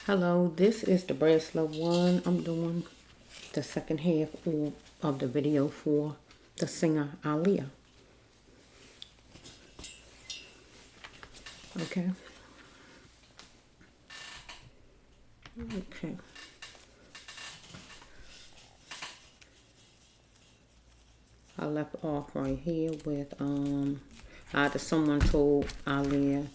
Hello, this is the Bracelet One. I'm doing the second half of the video for the singer Aaliyah. Okay. Okay. I left off right here with either someone told Aaliyah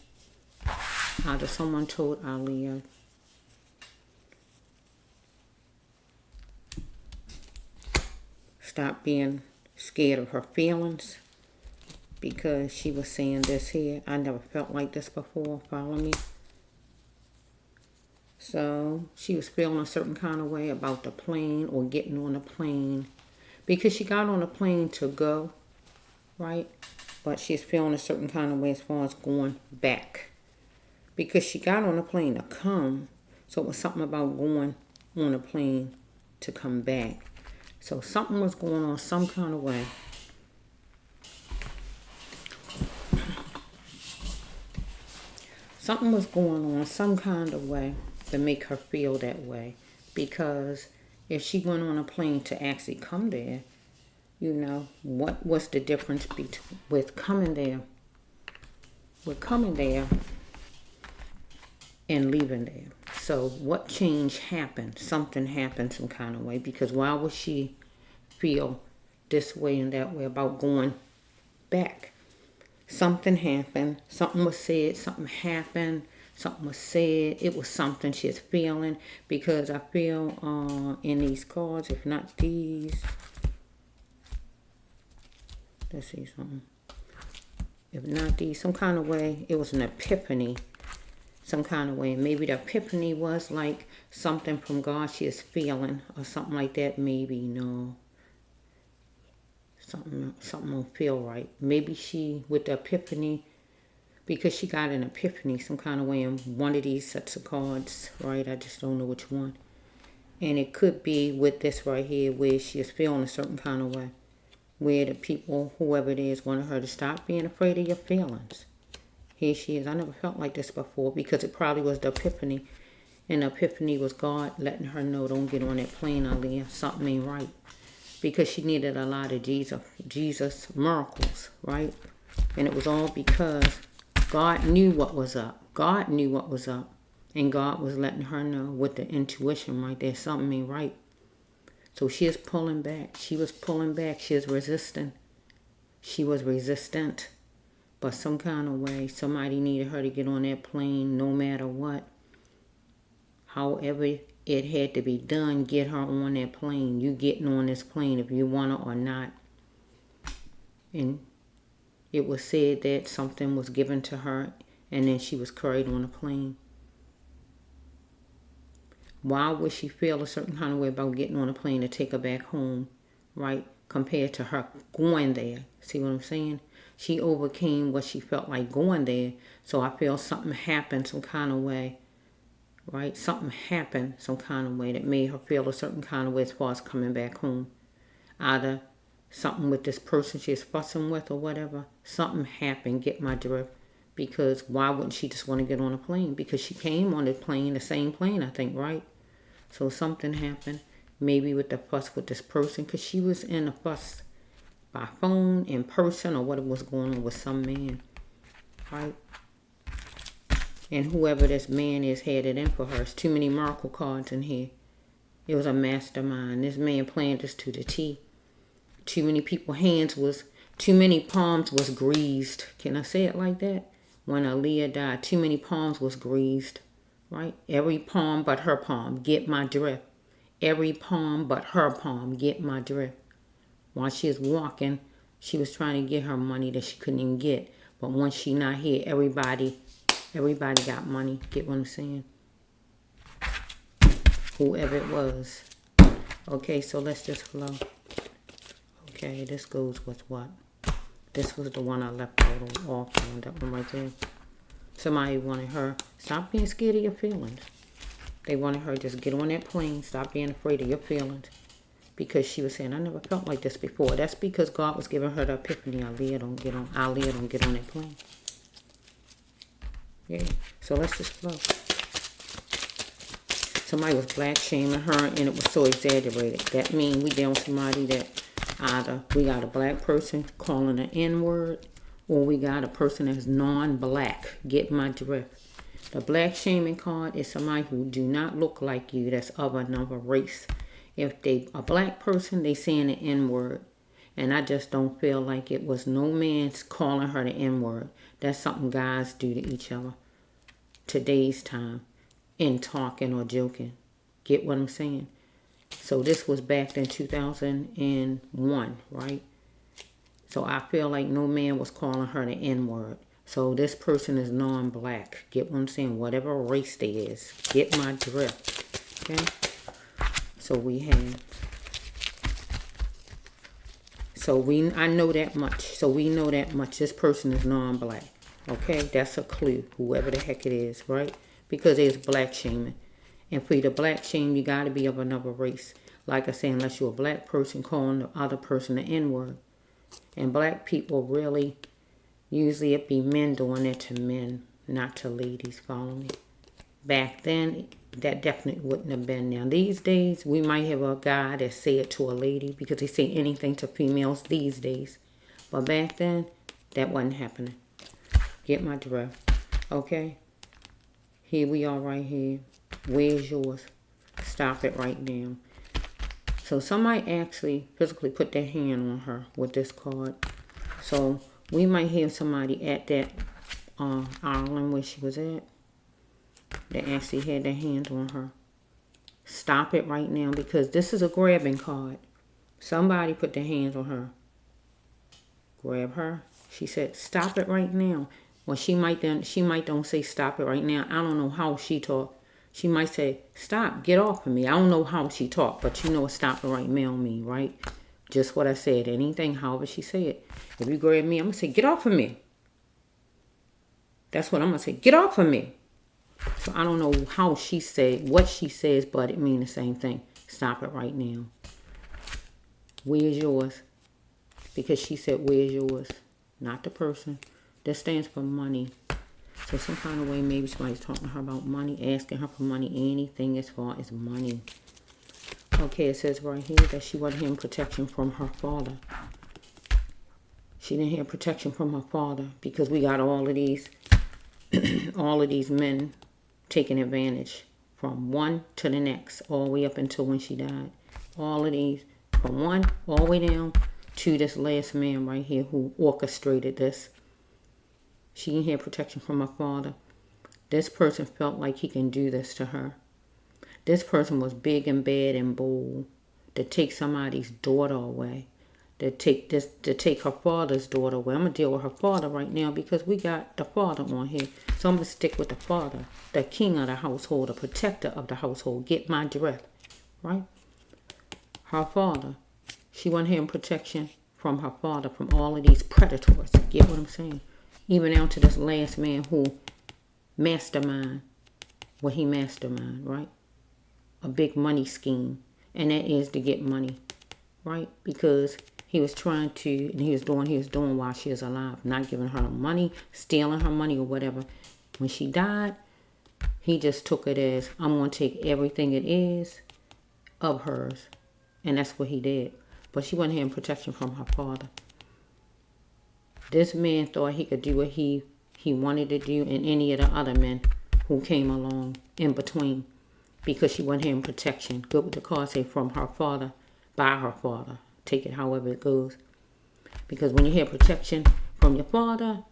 stop being scared of her feelings, because she was saying this here. I never felt like this before. Follow me? So she was feeling a certain kind of way about the plane or getting on the plane, because she got on the plane to go, right? But she's feeling a certain kind of way as far as going back, because she got on the plane to come. So it was something about going on a plane to come back. So something was going on some kind of way. Something was going on some kind of way to make her feel that way. Because if she went on a plane to actually come there, you know, what was the difference with coming there? With coming there and leaving there. So what change happened? Something happened some kind of way. Because why would she feel this way and that way about going back? Something happened. Something was said. Something happened. Something was said. It was something she's feeling. Because I feel in these cards, if not these, let's see something. If not these, some kind of way, it was an epiphany. Some kind of way. Maybe the epiphany was like something from God she is feeling, or something like that. Maybe, no. Something don't feel right. Maybe she, with the epiphany, because she got an epiphany some kind of way in one of these sets of cards, right? I just don't know which one. And it could be with this right here, where she is feeling a certain kind of way, where the people, whoever it is, wanted her to stop being afraid of your feelings. Here she is. I never felt like this before, because it probably was the epiphany. And the epiphany was God letting her know, don't get on that plane, Aaliyah. Something ain't right. Because she needed a lot of Jesus miracles, right? And it was all because God knew what was up. God knew what was up. And God was letting her know with the intuition right there, something ain't right. So she is pulling back. She was pulling back. She is resisting. She was resistant. But some kind of way, somebody needed her to get on that plane no matter what. However it had to be done, get her on that plane. You getting on this plane if you want it or not. And it was said that something was given to her, and then she was carried on a plane. Why would she feel a certain kind of way about getting on a plane to take her back home, right? Compared to her going there. See what I'm saying? She overcame what she felt like going there. So I feel something happened some kind of way, right? Something happened some kind of way that made her feel a certain kind of way as far as coming back home. Either something with this person she's fussing with or whatever. Something happened, get my drift. Because why wouldn't she just want to get on a plane? Because she came on the plane, the same plane, I think, right? So something happened, maybe with the fuss with this person, because she was in a fuss by phone, in person, or what was going on with some man, right? And whoever this man is had it in for her. It's too many miracle cards in here. It was a mastermind. This man planned this to the T. Too many too many palms was greased. Can I say it like that? When Aaliyah died, too many palms was greased, right? Every palm but her palm, get my drift. Every palm but her palm, get my drift. While she was walking, she was trying to get her money that she couldn't even get. But once she not here, everybody got money. Get what I'm saying? Whoever it was. Okay, so let's just flow. Okay, this goes with what? This was the one I left off on, that one right there. Somebody wanted her, stop being scared of your feelings. They wanted her just get on that plane, stop being afraid of your feelings. Because she was saying, I never felt like this before. That's because God was giving her the epiphany. Aaliyah don't get on that plane. Yeah, so let's just flow. Somebody was black shaming her and it was so exaggerated. That means we dealing with somebody that either we got a black person calling an N-word or we got a person that's non-black. Get my drift. The black shaming card is somebody who do not look like you, that's of another race. If they a black person, they saying the N-word. And I just don't feel like it was no man's calling her the N-word. That's something guys do to each other. Today's time. In talking or joking. Get what I'm saying? So this was back in 2001, right? So I feel like no man was calling her the N-word. So this person is non-black. Get what I'm saying? Whatever race they is. Get my drift. Okay? So we have... I know that much. So we know that much. This person is non-black. Okay? That's a clue. Whoever the heck it is, right? Because there's black shaming. And for you to black shame, you got to be of another race. Like I say, unless you're a black person calling the other person the N-word. And black people really, usually it be men doing it to men, not to ladies, follow me. Back then, that definitely wouldn't have been. Now, these days, we might have a guy that say it to a lady because they say anything to females these days. But back then, that wasn't happening. Get my drift. Okay? Here we are right here. Where's yours? Stop it right now. So somebody actually physically put their hand on her with this card. So we might have somebody at that island where she was at that actually had their hands on her. Stop it right now because this is a grabbing card. Somebody put their hands on her. Grab her. She said, stop it right now. Well, she might don't say stop it right now. I don't know how she talk. She might say, stop, get off of me. I don't know how she talk, but you know what stop it right now mean, right? Just what I said. Anything, however she say it. If you grab me, I'm going to say, get off of me. That's what I'm going to say. Get off of me. So I don't know how she said, what she says, but it means the same thing. Stop it right now. Where's yours? Because she said, where's yours? Not the person. This stands for money. So some kind of way, maybe somebody's talking to her about money, asking her for money, anything as far as money. Okay, it says right here that she wasn't having protection from her father. She didn't have protection from her father because we got all of these men taking advantage from one to the next, all the way up until when she died. All of these, from one all the way down to this last man right here who orchestrated this. She didn't have protection from her father. This person felt like he can do this to her. This person was big and bad and bold to take somebody's daughter away. To take her father's daughter away. I'm going to deal with her father right now because we got the father on here. So I'm going to stick with the father, the king of the household, the protector of the household. Get my drift, right? Her father. She wasn't having protection from her father, from all of these predators. Get what I'm saying? Even down to this last man who mastermind what he mastermind, right? A big money scheme. And that is to get money, right? Because he was trying to, and he was doing while she was alive. Not giving her money, stealing her money or whatever. When she died, he just took it as, I'm going to take everything it is of hers. And that's what he did. But she wasn't having protection from her father. This man thought he could do what he wanted to do and any of the other men who came along in between because she wasn't having protection. Good with the card say from her father, by her father. Take it however it goes. Because when you have protection from your father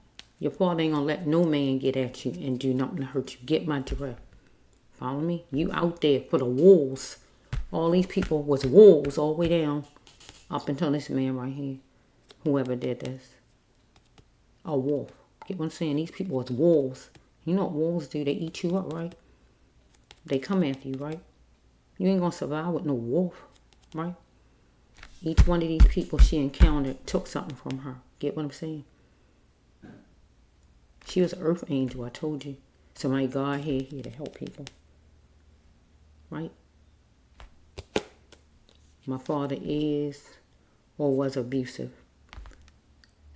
ain't going to let no man get at you and do nothing to hurt you. Get my drift. Follow me? You out there for the wolves. All these people was wolves all the way down up until this man right here. Whoever did this. A wolf. Get what I'm saying? These people was wolves. You know what wolves do? They eat you up, right? They come after you, right? You ain't going to survive with no wolf, right? Each one of these people she encountered took something from her. Get what I'm saying? She was an earth angel, I told you. Somebody God here to help people. Right? My father is or was abusive.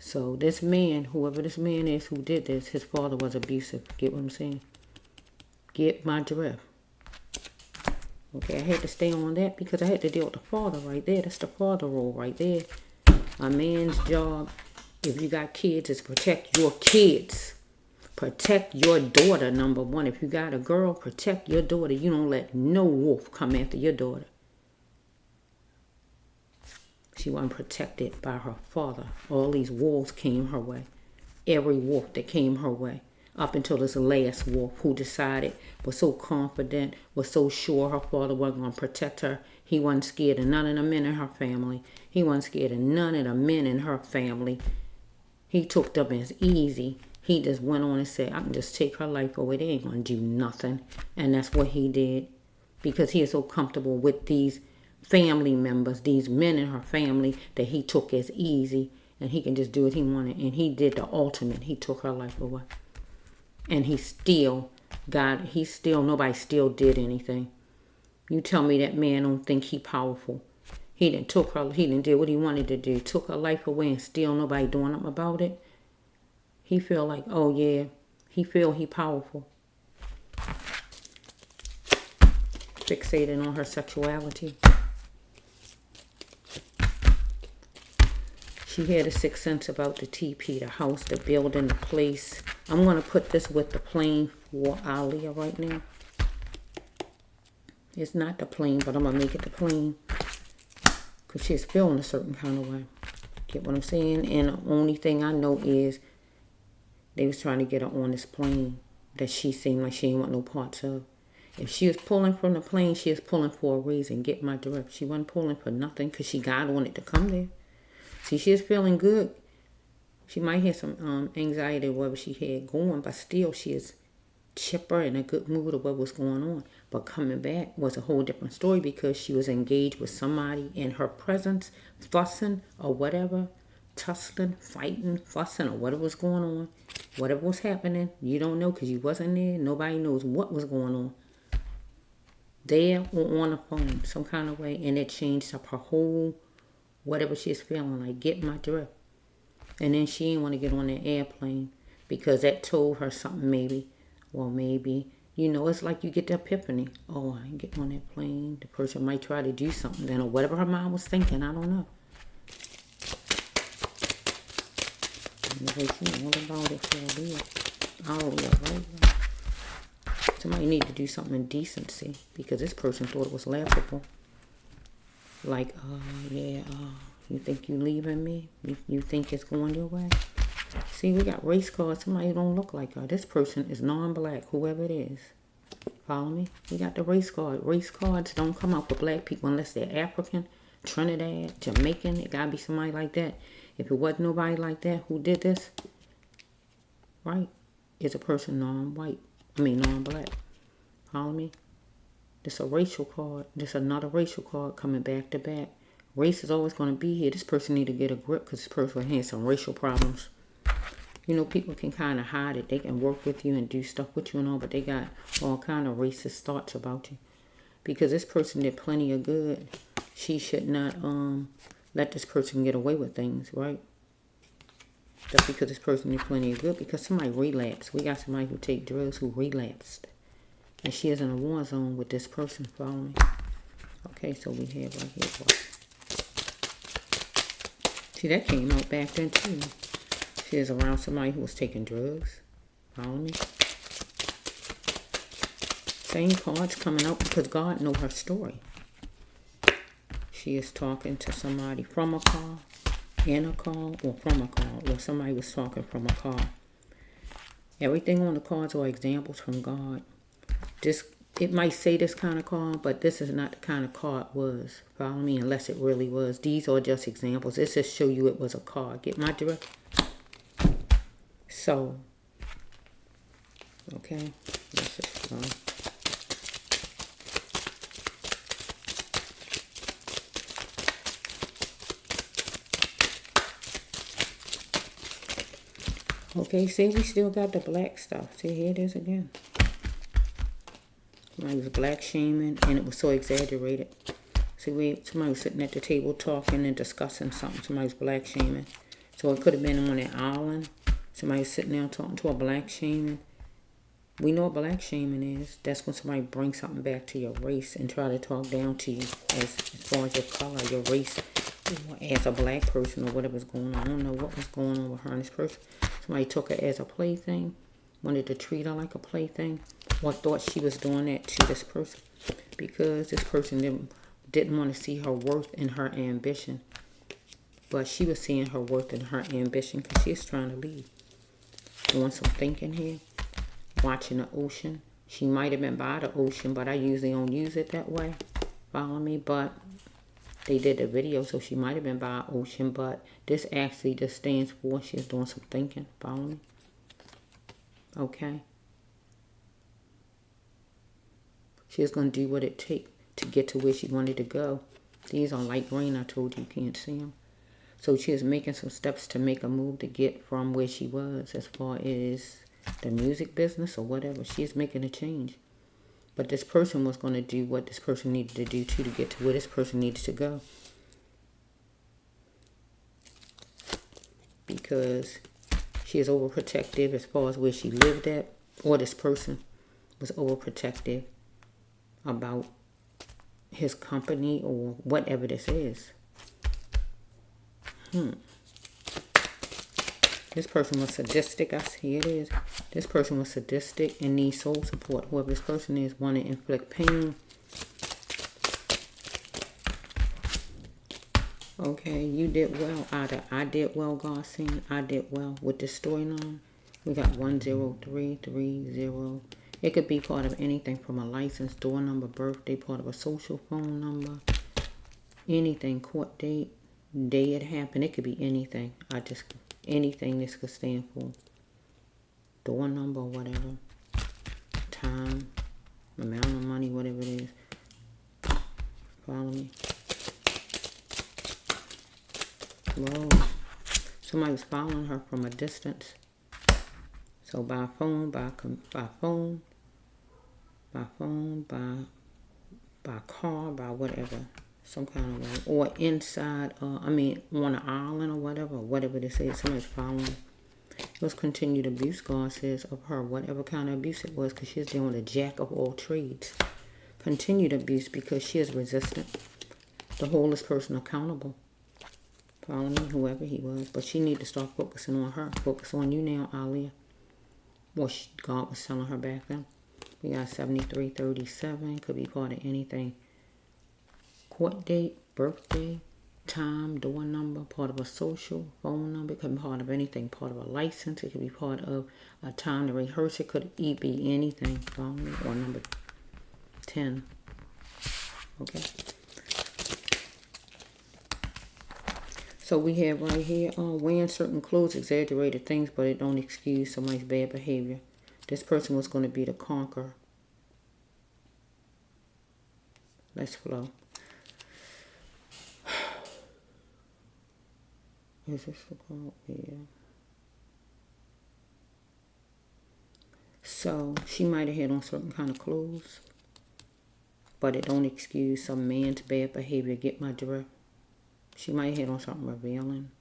So this man, whoever this man is who did this, his father was abusive. Get what I'm saying? Get my drift. Okay, I had to stay on that because I had to deal with the father right there. That's the father role right there. A man's job, if you got kids, is protect your kids. Protect your daughter, number one. If you got a girl, protect your daughter. You don't let no wolf come after your daughter. She wasn't protected by her father. All these wolves came her way. Every wolf that came her way. Up until this last wolf who decided, was so confident, was so sure her father wasn't going to protect her. He wasn't scared of none of the men in her family. He wasn't scared of none of the men in her family. He took them as easy. He just went on and said, I can just take her life away. They ain't going to do nothing. And that's what he did. Because he is so comfortable with these family members, these men in her family, that he took as easy. And he can just do what he wanted. And he did the ultimate. He took her life away. And nobody still did anything. You tell me that man don't think he powerful. He didn't did what he wanted to do. Took her life away and still nobody doing nothing about it. He feel like, oh yeah, he powerful. Fixated on her sexuality. She had a sixth sense about the TP, the house, the building, the place. I'm going to put this with the plane for Aaliyah right now. It's not the plane, but I'm going to make it the plane. Because she's feeling a certain kind of way. Get what I'm saying? And the only thing I know is they was trying to get her on this plane that she seemed like she didn't want no parts of. If she was pulling from the plane, she was pulling for a reason. Get my drift. She wasn't pulling for nothing because she got on it to come there. See, she is feeling good. She might have some anxiety or whatever she had going, but still she is chipper in a good mood of what was going on. But coming back was a whole different story because she was engaged with somebody in her presence, fussing or whatever, tussling, fighting, fussing or whatever was going on. Whatever was happening, you don't know because you wasn't there. Nobody knows what was going on. There or on the phone, some kind of way, and it changed up her whole whatever she's feeling like. Get my drift. And then she didn't want to get on that airplane because that told her something maybe. Well, maybe, it's like you get the epiphany. Oh, I ain't getting on that plane. The person might try to do something then, or whatever her mind was thinking. I don't know. Anyway, she all about it for a Aaliyah, right? Somebody need to do something in decency because this person thought it was laughable. Like, you think you leaving me? You think it's going your way? See, we got race cards. Somebody who don't look like her. This person is non-black, whoever it is. Follow me? We got the race card. Race cards don't come out for black people unless they're African, Trinidad, Jamaican. It gotta be somebody like that. If it wasn't nobody like that who did this, right, is a person non-black. Follow me? This a racial card. This another racial card coming back to back. Race is always going to be here. This person need to get a grip because this person has some racial problems. People can kind of hide it. They can work with you and do stuff with you and all, but they got all kind of racist thoughts about you. Because this person did plenty of good. She should not let this person get away with things, right? Just because this person did plenty of good. Because somebody relapsed. We got somebody who take drugs who relapsed. And she is in a war zone with this person following. Okay, so we have right here. See, that came out back then too. She is around somebody who was taking drugs. Follow me? Same cards coming out because God knows her story. She is talking to somebody from a car, in a car, or from a car, or somebody was talking from a car. Everything on the cards are examples from God. It might say this kind of card, but this is not the kind of card it was. Follow me? Unless it really was. These are just examples. This just show you it was a card. Get my drift? So, okay. Let's just go. Okay, see, we still got the black stuff. See, here it is again. Somebody was black shaming, and it was so exaggerated. See, somebody was sitting at the table talking and discussing something. Somebody was black shaming. So it could have been on an island. Somebody was sitting there talking to a black shaming. We know what black shaming is. That's when somebody brings something back to your race and try to talk down to you as far as your color, your race, or as a black person or whatever's going on. I don't know what was going on with her and this person. Somebody took her as a plaything, wanted to treat her like a plaything, or thought she was doing that to this person because this person didn't want to see her worth and her ambition. But she was seeing her worth and her ambition because she's trying to leave. Doing some thinking here. Watching the ocean. She might have been by the ocean, but I usually don't use it that way. Follow me? But they did the video, so she might have been by the ocean, but this actually just stands for she's doing some thinking. Follow me? Okay? She's going to do what it takes to get to where she wanted to go. These are light green. I told you can't see them. So she is making some steps to make a move to get from where she was as far as the music business or whatever. She's making a change. But this person was going to do what this person needed to do to get to where this person needed to go. Because she is overprotective as far as where she lived at. Or this person was overprotective about his company or whatever this is. This person was sadistic. I see it is. This person was sadistic and needs soul support. Whoever this person is, want to inflict pain. Okay, you did well. Either I did well, God saying I did well with this storyline. We got 10330. It could be part of anything from a license, door number, birthday, part of a social phone number, anything, court date, day it happened. It could be anything. Anything this could stand for. Door number, whatever. Time, amount of money, whatever it is. Follow me. Whoa. Somebody was following her from a distance. So by phone, by car, by whatever, some kind of way, or inside, on an island or whatever this is, somebody's following. It was continued abuse, God says, of her, whatever kind of abuse it was, because she's dealing with a jack of all trades. Continued abuse because she is resistant to hold this person accountable. Follow me, whoever he was, but she need to start focusing on her. Focus on you now, Aaliyah. What God was telling her back then. We got 7337. Could be part of anything. Court date, birthday, time, door number, part of a social phone number. It could be part of anything. Part of a license. It could be part of a time to rehearse. It could be anything. Follow me. Or number 10. Okay. So we have right here, wearing certain clothes, exaggerated things, but it don't excuse somebody's bad behavior. This person was going to be the conqueror. Let's flow. Is this the call? Yeah. So she might have had on certain kind of clothes, but it don't excuse some man's bad behavior. Get my drift? She might have had on something revealing,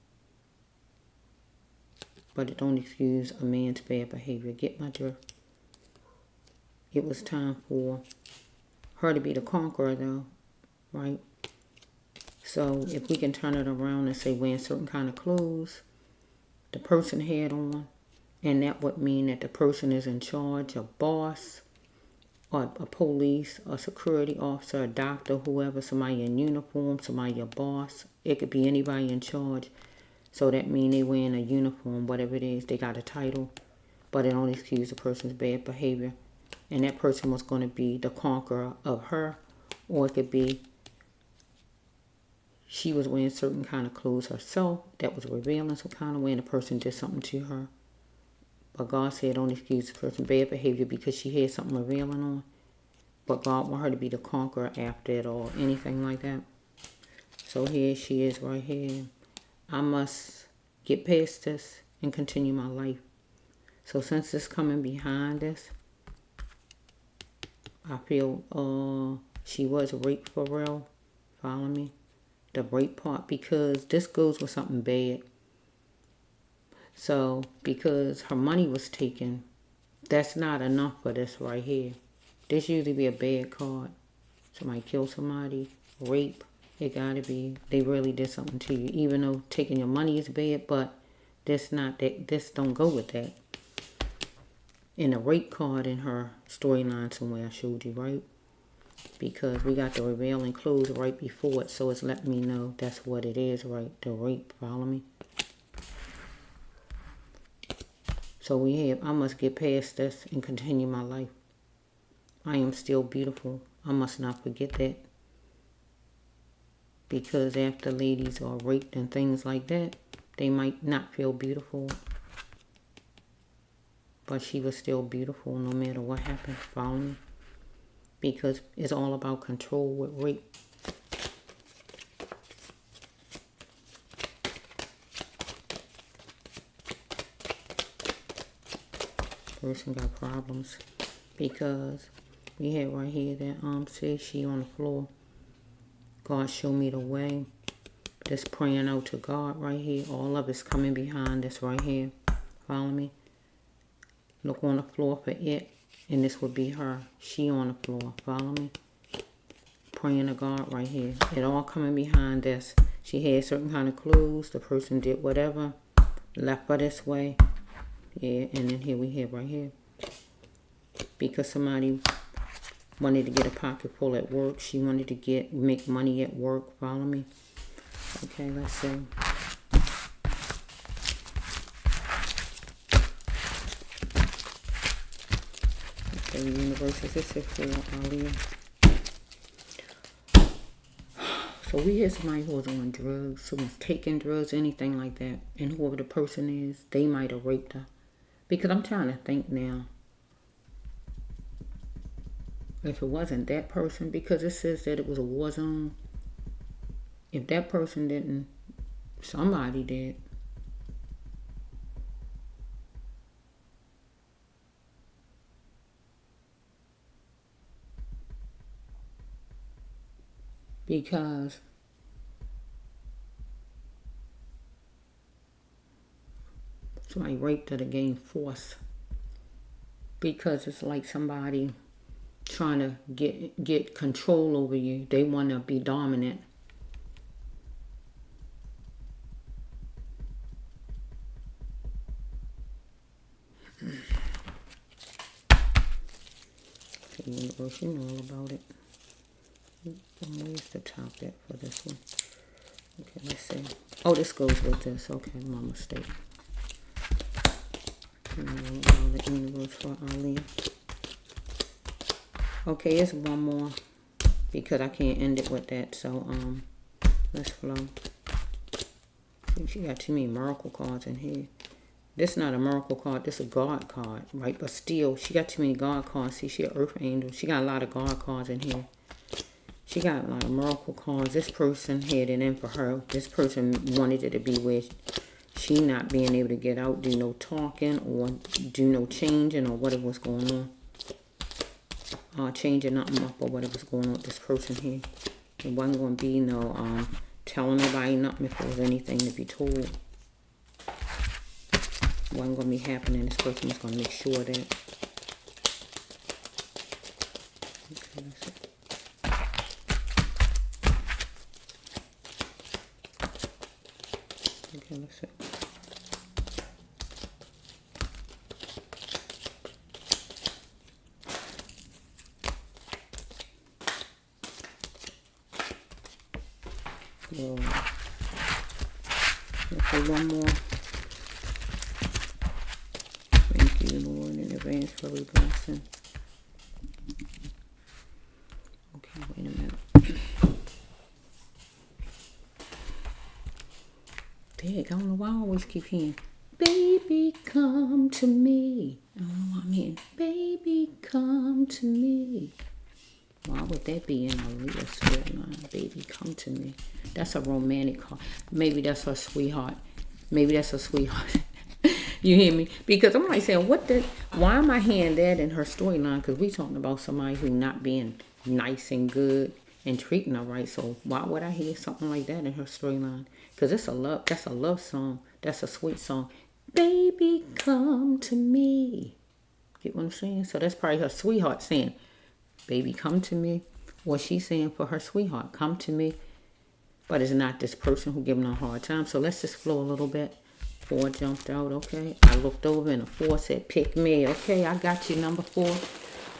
but it don't excuse a man's bad behavior. Get my drift? It was time for her to be the conqueror, though, right? So if we can turn it around and say wearing certain kind of clothes the person had on, and that would mean that the person is in charge, a boss, or a police, a security officer, a doctor, whoever, somebody in uniform, somebody a boss. It could be anybody in charge. So that means they wearing a uniform, whatever it is. They got a title, but it don't excuse the person's bad behavior. And that person was going to be the conqueror of her. Or it could be she was wearing certain kind of clothes herself that was revealing some kind of way, and the person did something to her. But God said don't excuse the person's bad behavior because she had something revealing on. But God want her to be the conqueror after it or anything like that. So here she is right here. I must get past this and continue my life. So since it's coming behind this, I feel she was raped for real. Follow me? The rape part, because this goes with something bad. So because her money was taken That's not enough for this right here. This usually be a bad card. Somebody kill somebody, rape. It gotta be, they really did something to you. Even though taking your money is bad, but this not that. This don't go with that. And a rape card in her storyline somewhere I showed you, right? Because we got the revealing clues right before it, so it's letting me know that's what it is, right? The rape, follow me? So we have, I must get past this and continue my life. I am still beautiful. I must not forget that. Because after ladies are raped and things like that, they might not feel beautiful. But she was still beautiful no matter what happened, follow me? Because it's all about control with rape. Person got problems because we had right here that says she on the floor. God show me the way. Just praying out to God right here. All of it's coming behind this right here. Follow me? Look on the floor for it. And this would be her. She on the floor. Follow me? Praying to God right here. It all coming behind this. She had certain kind of clues. The person did whatever. Left her this way. Yeah, and then here we have right here. Because somebody wanted to get a pocket full at work. She wanted to make money at work. Follow me? Okay, let's see. Okay, the universe is this for Aaliyah. So we had somebody who was on drugs, someone's taking drugs, anything like that. And whoever the person is, they might have raped her. Because I'm trying to think now. If it wasn't that person, because it says that it was a war zone. If that person didn't, somebody did. Because somebody raped her to gain force. Because it's like somebody trying to get control over you. They want to be dominant. The universe, you know all about it. Where's the top at for this one? Okay, let's see. Oh, this goes with this. Okay, my mistake. You know all the universe for Aaliyah. Okay, it's one more because I can't end it with that. So let's flow. See, she got too many miracle cards in here. This is not a miracle card. This is a God card, right? But still, she got too many God cards. See, she an Earth Angel. She got a lot of God cards in here. She got a lot of miracle cards. This person had it in for her. This person wanted it to be where she not being able to get out, do no talking or do no changing or whatever was going on. Changing nothing up or whatever's going on with this person here. It wasn't going to be no telling nobody nothing if there was anything to be told. It wasn't going to be happening. This person was going to make sure that. Okay, let's see. Okay, let's see. Okay, one more. Thank you, Lord, in advance for every blessing. Okay, wait a minute. Dang, I don't know why I always keep hearing, baby, come to me. I don't know what I mean. Baby, come to me. Why would that be in Aaliyah's storyline? Baby, come to me. That's a romantic card. Maybe that's her sweetheart. Maybe that's her sweetheart. You hear me? Because I'm like saying, why am I hearing that in her storyline? Because we talking about somebody who not being nice and good and treating her right. So why would I hear something like that in her storyline? Because that's a love song. That's a sweet song. Baby, come to me. Get what I'm saying? So that's probably her sweetheart saying, baby, come to me. Or she's saying for her sweetheart, come to me. But it's not this person who giving her a hard time. So let's just flow a little bit. 4 jumped out, okay? I looked over and a 4 said, pick me. Okay, I got you, number 4.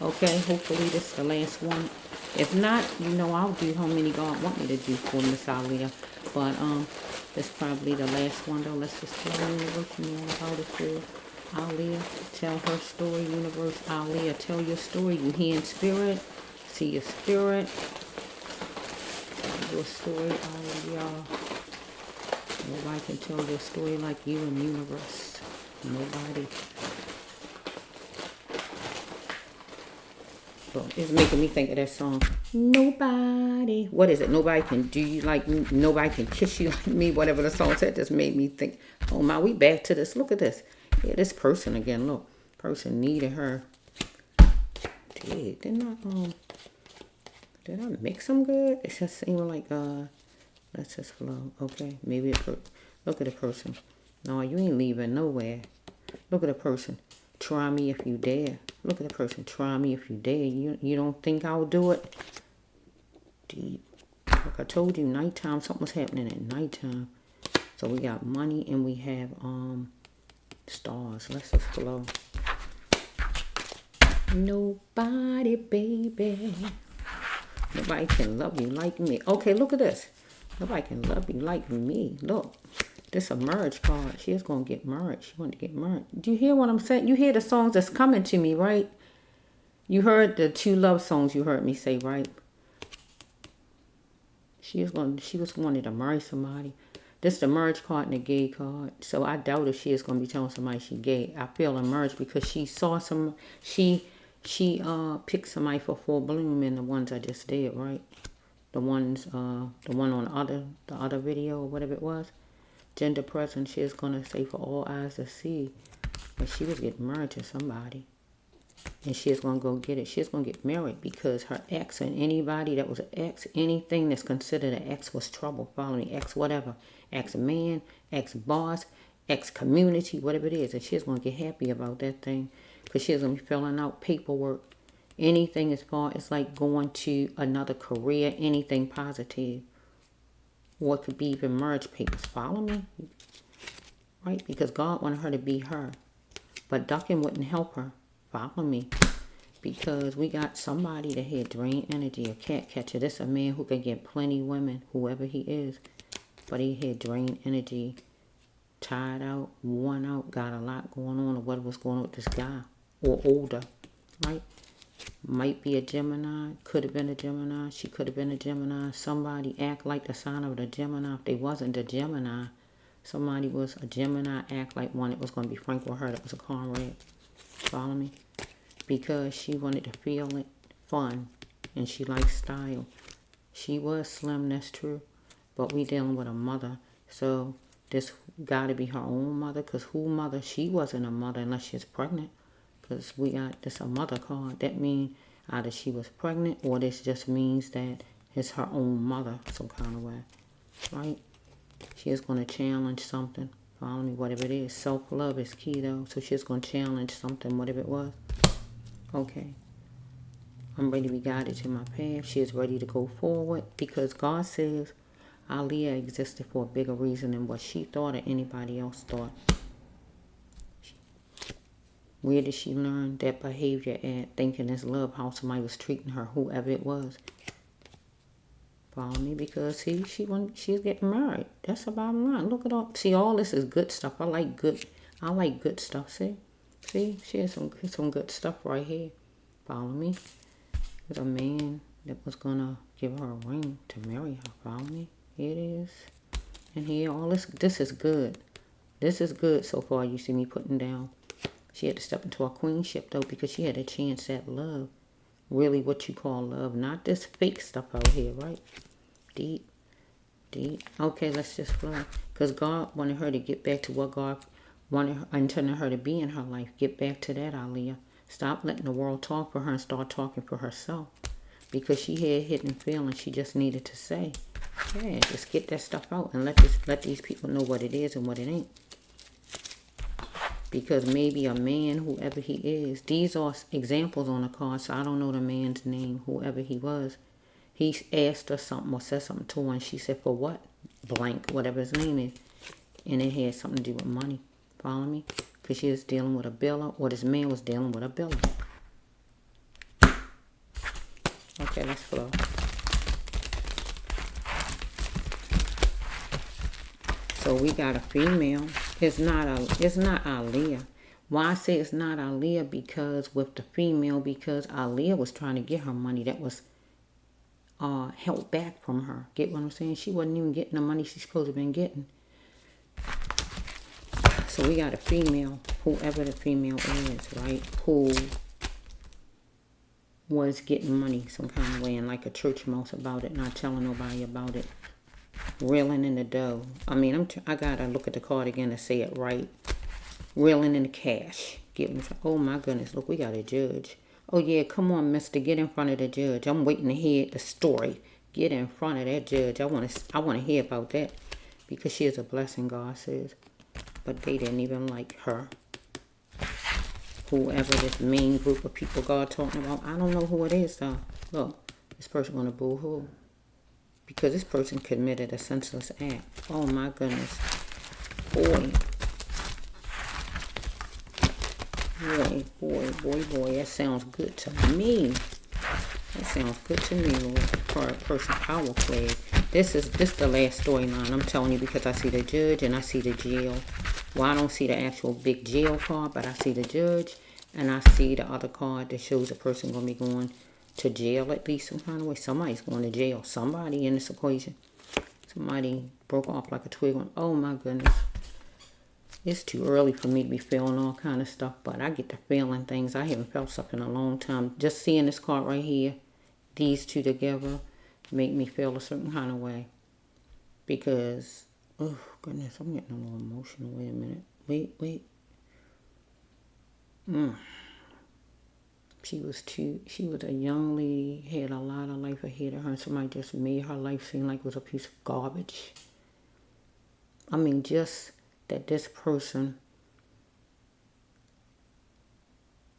Okay, hopefully this is the last one. If not, you know, I'll do how many God want me to do for Miss Aaliyah. But this is probably the last one though. Let's just tell the universe, you know, how to feel. Aaliyah, tell her story, universe. Aaliyah, tell your story. You hear in spirit, see your spirit. Tell your story, Aaliyah. Nobody can tell your story like you in the universe. Nobody. So it's making me think of that song. Nobody. What is it? Nobody can do you like me. Nobody can kiss you like me. Whatever the song said just made me think, oh my, we back to this. Look at this. Yeah, this person again. Look. Person needed her. Did I mix them good? It just seemed like, let's just flow. Okay. Maybe look at the person. No, you ain't leaving nowhere. Look at the person. Try me if you dare. Look at the person. Try me if you dare. You don't think I'll do it? Deep. Like I told you, nighttime. Something's happening at nighttime. So we got money and we have stars. Let's just flow. Nobody, baby. Nobody can love you like me. Okay, look at this. Nobody can love you like me. Look. This a merge card. She is going to get merged. She want to get merged. Do you hear what I'm saying? You hear the songs that's coming to me, right? You heard the 2 love songs you heard me say, right? She was wanting to marry somebody. This is the merge card and the gay card. So I doubt if she is going to be telling somebody she gay. I feel a merge because she saw she picked somebody for full bloom in the ones I just did, right? The one on the other video or whatever it was. Gender present, she is going to say for all eyes to see. But she was getting married to somebody. And she is going to go get it. She's going to get married because her ex and anybody that was an ex, anything that's considered an ex was trouble. Follow me. Ex whatever. Ex man, ex boss, ex community, whatever it is. And she's going to get happy about that thing. Because she's going to be filling out paperwork. Anything as far as like going to another career, anything positive. Or it could be even merge papers. Follow me? Right? Because God wanted her to be her. But ducking wouldn't help her. Follow me. Because we got somebody that had drained energy. A cat catcher. This a man who can get plenty women. Whoever he is. But he had drained energy. Tired out. Worn out. Got a lot going on. Or what was going on with this guy. Or older. Right? Might be a Gemini. Could have been a Gemini. She could have been a Gemini. Somebody act like the sign of the Gemini. If they wasn't a Gemini, somebody was a Gemini, act like one. It was going to be frank with her. That was a comrade. Follow me? Because she wanted to feel it fun. And she likes style. She was slim, that's true. But we dealing with a mother. So this got to be her own mother. Because who mother? She wasn't a mother unless she's pregnant. Because we got this a mother card. That means either she was pregnant or this just means that it's her own mother some kind of way. Right? She is going to challenge something. Follow me, whatever it is. Self-love is key though. So she's going to challenge something, whatever it was. Okay. I'm ready to be guided to my path. She is ready to go forward. Because God says Aaliyah existed for a bigger reason than what she thought or anybody else thought. Where did she learn that behavior at? Thinking it's love, how somebody was treating her, whoever it was. Follow me? Because see, she's getting married. That's the bottom line. Look at all. See, all this is good stuff. I like good stuff. See, she has some good stuff right here. Follow me? There's a man that was gonna give her a ring to marry her. Follow me? Here it is. And here, all this is good. This is good so far. You see me putting down. She had to step into her queenship, though, because she had a chance at love. Really what you call love. Not this fake stuff out here, right? Deep. Okay, let's just flow. Because God wanted her to get back to what God intended her to be in her life. Get back to that, Aaliyah. Stop letting the world talk for her and start talking for herself. Because she had hidden feelings she just needed to say. Yeah, just get that stuff out and let these people know what it is and what it ain't. Because maybe a man, whoever he is, these are examples on the card, so I don't know the man's name, whoever he was. He asked her something or said something to her, and she said, for what? Blank, whatever his name is. And it had something to do with money. Follow me? Because she was dealing with a biller, or this man was dealing with a biller. Okay, let's flow. So we got a female. It's not Aaliyah. Why I say it's not Aaliyah? Because with the female, because Aaliyah was trying to get her money that was held back from her. Get what I'm saying? She wasn't even getting the money she's supposed to have been getting. So we got a female, whoever the female is, right? Who was getting money some kind of way, and like a church mouse about it, not telling nobody about it. Reeling in the dough. I mean, I gotta look at the card again to say it right. Reeling in the cash. Oh my goodness, look, we got a judge. Oh yeah, come on, mister, get in front of the judge. I'm waiting to hear the story. Get in front of that judge. I wanna hear about that. Because she is a blessing, God says. But they didn't even like her. Whoever this main group of people God talking about, I don't know who it is though. Look, this person gonna boo-hoo. Because this person committed a senseless act. Oh my goodness. Boy, that sounds good to me. That sounds good to me, Lord. For a person power play. This the last storyline. I'm telling you, because I see the judge and I see the jail. Well, I don't see the actual big jail card, but I see the judge and I see the other card that shows a person gonna be going to jail at least some kind of way. Somebody's going to jail. Somebody in this equation. Somebody broke off like a twig. Oh my goodness. It's too early for me to be feeling all kind of stuff, but I get to feeling things. I haven't felt stuff in a long time. Just seeing this card right here, these two together, make me feel a certain kind of way. Because, oh goodness, I'm getting a little emotional. Wait a minute. Wait. She was a young lady, had a lot of life ahead of her, and somebody just made her life seem like it was a piece of garbage. I mean, just that this person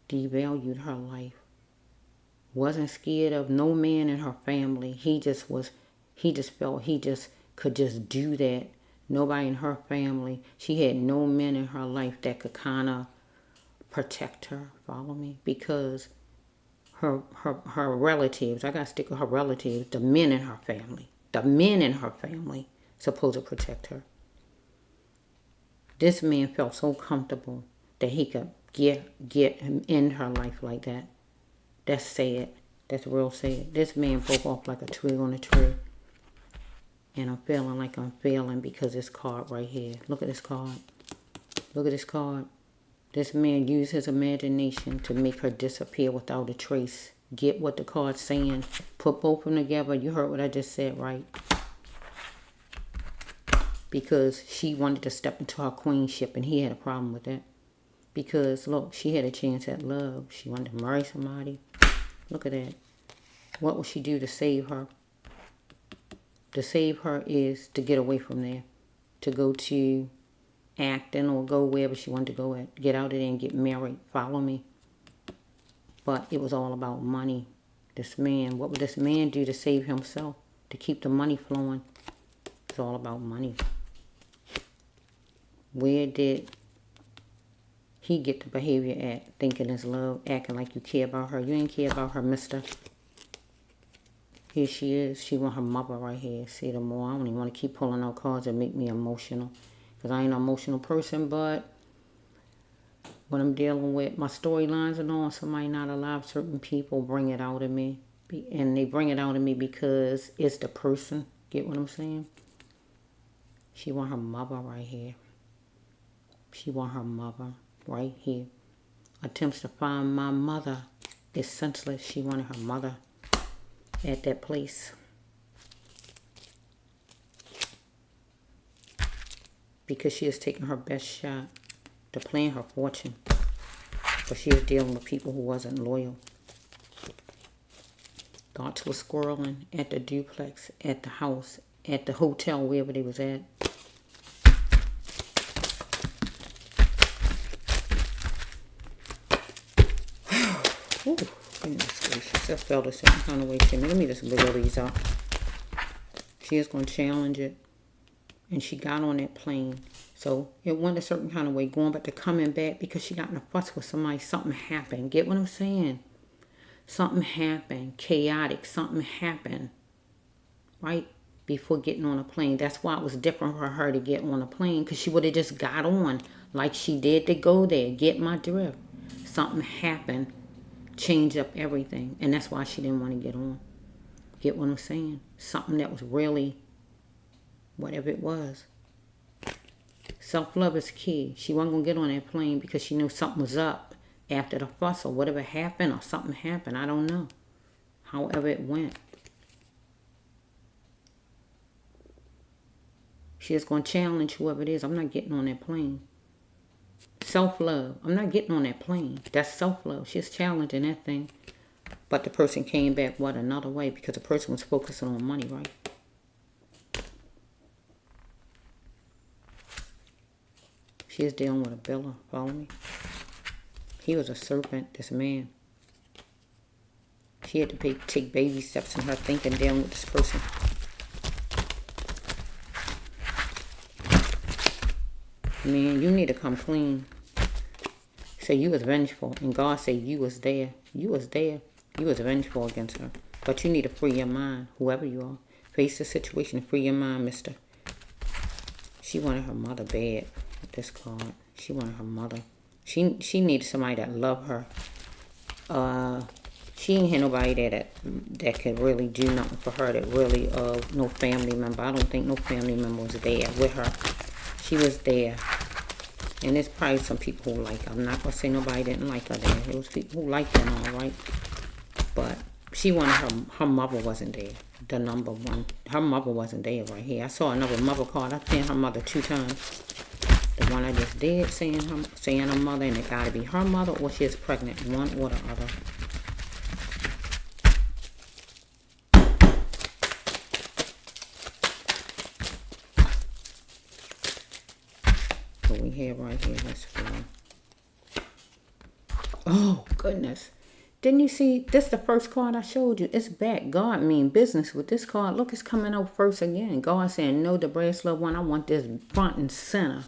devalued her life. Wasn't scared of no man in her family. He just felt he just could just do that. Nobody in her family. She had no men in her life that could kind of protect her. Follow me? Because her relatives, I got to stick with her relatives, the men in her family supposed to protect her. This man felt so comfortable that he could get him in her life like that. That's sad. That's real sad. This man broke off like a twig on a tree. And I'm feeling like I'm failing because this card right here. Look at this card. Look at this card. This man used his imagination to make her disappear without a trace. Get what the card's saying. Put both of them together. You heard what I just said, right? Because she wanted to step into her queenship, and he had a problem with that. Because, look, she had a chance at love. She wanted to marry somebody. Look at that. What would she do to save her? To save her is to get away from there. To go to acting or go wherever she wanted to go at. Get out of there and get married. Follow me. But it was all about money. This man, what would this man do to save himself? To keep the money flowing? It's all about money. Where did he get the behavior at? Thinking it's love, acting like you care about her. You ain't care about her, mister. Here she is. She want her mother right here. See the more. I don't even want to keep pulling out cards that make me emotional. Because I ain't an emotional person, but when I'm dealing with my storylines and all, somebody not alive, certain people bring it out of me. And they bring it out of me because it's the person. Get what I'm saying? She want her mother right here. She want her mother right here. Attempts to find my mother is senseless. She wanted her mother at that place. Because she is taking her best shot to plan her fortune. But she is dealing with people who wasn't loyal. Thoughts were squirreling at the duplex, at the house, at the hotel, wherever they was at. just felt a certain kind of way to me. Let me just wiggle these up. She is going to challenge it. And she got on that plane. So it went a certain kind of way going, but they're coming back because she got in a fuss with somebody. Something happened. Get what I'm saying? Something happened. Chaotic. Something happened. Right? Before getting on a plane. That's why it was different for her to get on a plane. Because she would have just got on like she did to go there. Get my drift. Something happened. Changed up everything. And that's why she didn't want to get on. Get what I'm saying? Something that was really, whatever it was. Self-love is key. She wasn't going to get on that plane because she knew something was up after the fuss or whatever happened or something happened. I don't know. However it went. She is going to challenge whoever it is. I'm not getting on that plane. Self-love. I'm not getting on that plane. That's self-love. She's challenging that thing. But the person came back, what, another way? Because the person was focusing on money, right? She is dealing with a biller. Follow me? He was a serpent, this man. She had to take baby steps in her thinking, dealing with this person. Man, you need to come clean. Say you was vengeful. And God said you was there. You was there. You was vengeful against her. But you need to free your mind, whoever you are. Face the situation, free your mind, mister. She wanted her mother bad. This card. She wanted her mother. She needed somebody that loved her. She ain't had nobody there that could really do nothing for her. That really, no family member. I don't think no family member was there with her. She was there. And there's probably some people who like her. I'm not going to say nobody didn't like her there. There was people who liked her, all right. But she wanted her mother wasn't there. The number one. Her mother wasn't there right here. I saw another mother card. I've seen her mother 2 times. The one I just did, saying her mother, and it got to be her mother or she is pregnant. One or the other. What we have right here, let's film. Oh, goodness. Didn't you see? This is the first card I showed you. It's back. God mean business with this card. Look, it's coming out first again. God saying, no, the bracelet one. I want this front and center.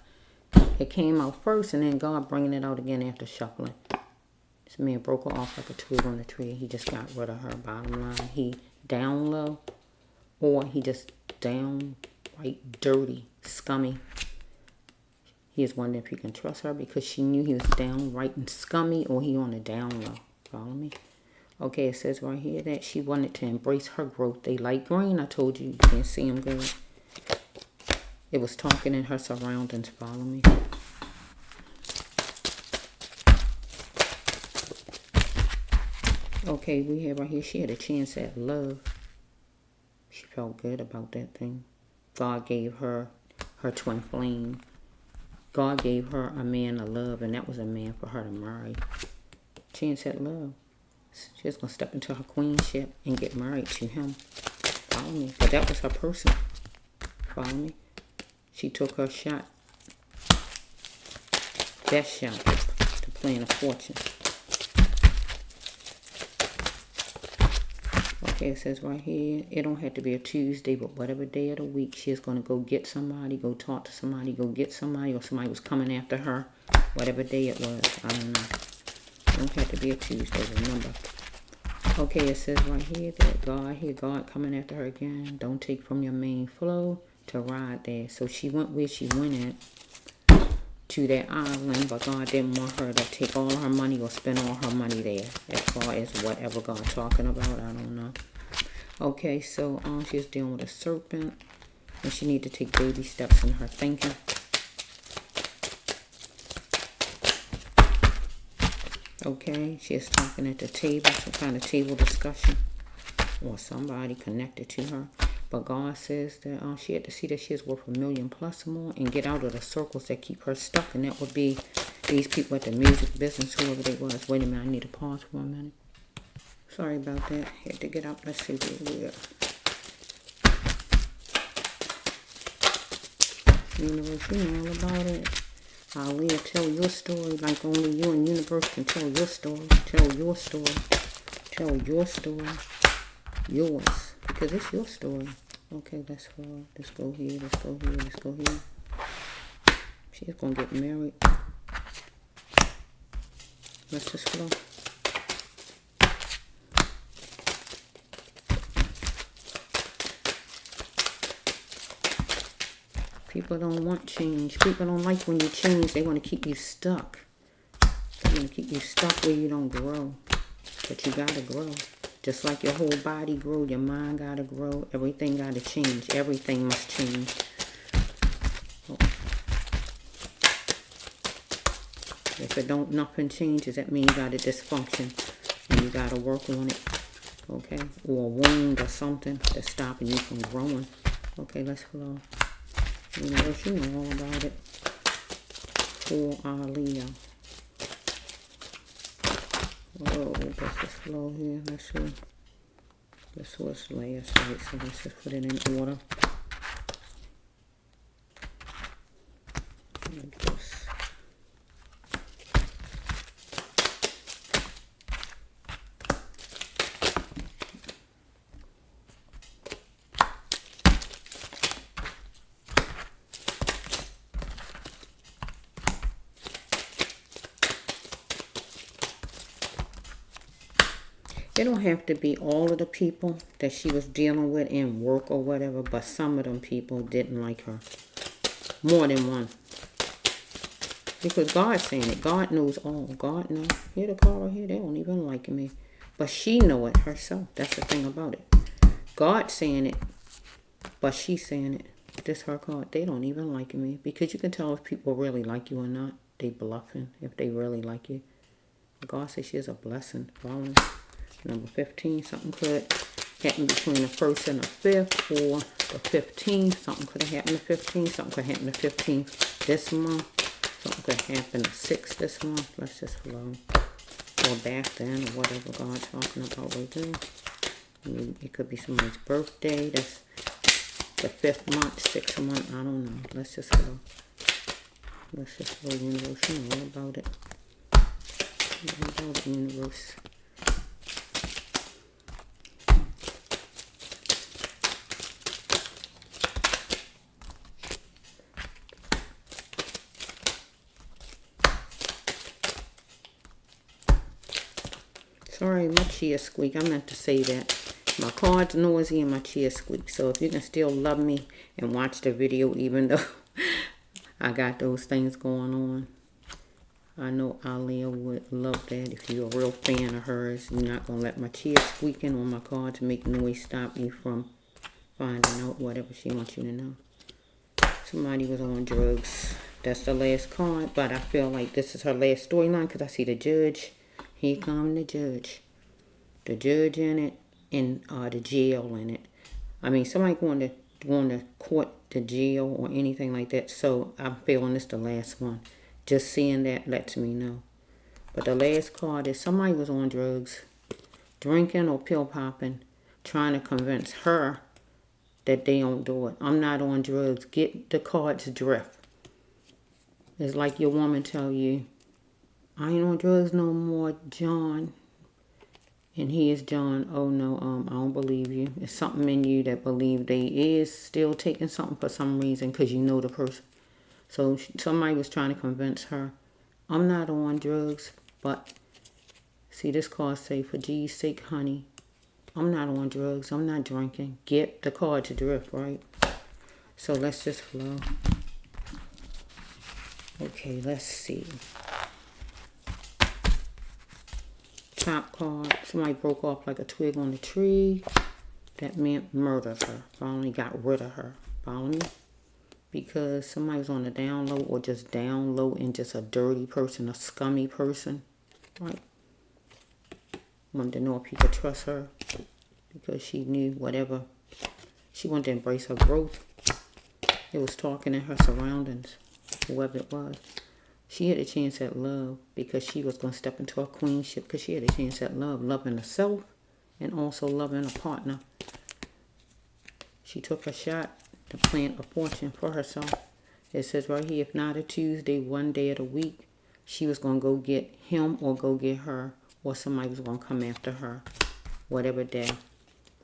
It came out first, and then God bringing it out again after shuffling. This man broke her off like a twig on a tree. He just got rid of her. Bottom line, he down low, or he just down right dirty, scummy. He is wondering if he can trust her because she knew he was down right and scummy, or he on the down low. Follow me? Okay, it says right here that she wanted to embrace her growth. They light green. I told you can't see them good. It was talking in her surroundings. Follow me? Okay, we have right here, she had a chance at love. She felt good about that thing. God gave her her twin flame. God gave her a man to love, and that was a man for her to marry. Chance at love. She's going to step into her queenship and get married to him. Follow me? But that was her person. Follow me? She took her shot. Best shot to plan a fortune. Okay, it says right here, it don't have to be a Tuesday, but whatever day of the week, she's going to go get somebody, go talk to somebody, go get somebody, or somebody was coming after her. Whatever day it was, I don't know. It don't have to be a Tuesday, remember. Okay, it says right here that God coming after her again. Don't take from your main flow to ride there. So she went where she went at, to that island, but God didn't want her to take all her money or spend all her money there. As far as whatever God talking about, I don't know. Okay, so she's dealing with a serpent, and she need to take baby steps in her thinking. Okay, she is talking at the table, some kind of table discussion, or somebody connected to her. But God says that she had to see that she is worth $1 million plus or more and get out of the circles that keep her stuck. And that would be these people at the music business, whoever they was. Wait a minute, I need to pause for a minute. Sorry about that. Had to get up. Let's see where we are. Universe, you know all about it. Aaliyah, tell your story like only you and Universe can tell your story. Tell your story. Tell your story. Yours. Because it's your story. Okay, let's go here, let's go here, let's go here. She's gonna get married. Let's just flow. People don't want change. People don't like when you change. They want to keep you stuck. They want to keep you stuck where you don't grow. But you gotta grow. Just like your whole body grow, your mind gotta grow. Everything gotta change. Everything must change. Oh. If it don't, nothing changes, that means you got a dysfunction. And you gotta work on it. Okay? Or a wound or something that's stopping you from growing. Okay, let's flow. Universe, you know all about it. For Aaliyah. Oh, let's just flow here. Let's see. This was last, right? So let's just put it in order. Like this. It don't have to be all of the people that she was dealing with in work or whatever, but some of them people didn't like her. More than one. Because God's saying it. God knows all. God knows. Here the car right here, they don't even like me. But she know it herself. That's the thing about it. God's saying it, but she's saying it. This her card. They don't even like me. Because you can tell if people really like you or not. They bluffing if they really like you. God says she's a blessing. Following. Number 15, something could happen between the 1st and the 5th, or the 15th. Something could have happened the 15th. Something could happen the 15th this month. Something could happen the 6th this month. Let's just flow. Or back then, or whatever God's talking about right there. I mean, it could be somebody's birthday. That's the 5th month, 6th month. I don't know. Let's just flow. Let's just flow, universe. You know all about it. All about the universe. Sorry, my chair squeak. I meant to say that. My card's noisy and my chair squeak. So if you can still love me and watch the video even though I got those things going on. I know Aaliyah would love that. If you're a real fan of hers, you're not going to let my chair squeaking on my cards make noise stop you from finding out whatever she wants you to know. Somebody was on drugs. That's the last card, but I feel like this is her last storyline because I see the judge. Here come the judge. The judge in it and the jail in it. I mean, somebody going to court, to jail, or anything like that. So I'm feeling this the last one. Just seeing that lets me know. But the last card is somebody was on drugs, drinking or pill popping, trying to convince her that they don't do it. I'm not on drugs. Get the card's drift. It's like your woman tell you, I ain't on drugs no more, John. And he is John. Oh no, I don't believe you. It's something in you that believe they is still taking something for some reason because you know the person. So somebody was trying to convince her, I'm not on drugs, but see this card say, for G's sake, honey, I'm not on drugs. I'm not drinking. Get the card to drift, right? So let's just flow. Okay, let's see. Top card. Somebody broke off like a twig on the tree. That meant murder her. Finally got rid of her. Follow me? Because somebody was on the down low or just down low and just a dirty person, a scummy person. Right? Wanted to know if he could trust her. Because she knew whatever. She wanted to embrace her growth. It was talking in her surroundings. Whoever it was. She had a chance at love because she was going to step into her queenship because she had a chance at love. Loving herself and also loving a partner. She took a shot to plant a fortune for herself. It says right here, if not a Tuesday, one day of the week, she was going to go get him or go get her, or somebody was going to come after her. whatever day,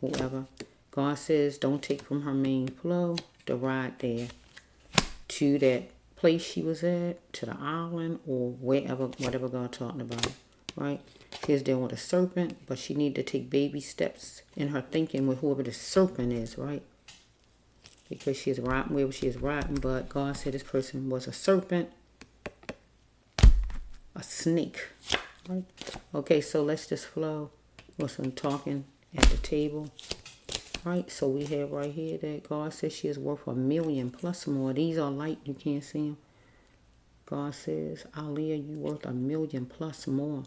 whoever. God says don't take from her main flow the ride there to that place she was at, to the island, or wherever, whatever God talking about, right? She's dealing with a serpent, but she need to take baby steps in her thinking with whoever the serpent is, right? Because she is riding wherever she is riding, but God said this person was a serpent, a snake, right? Okay, so let's just flow with some talking at the table, right? So we have right here that God says she is worth 1,000,000 plus more. These are light, you can't see them. God says, Aaliyah, you worth 1,000,000 plus more,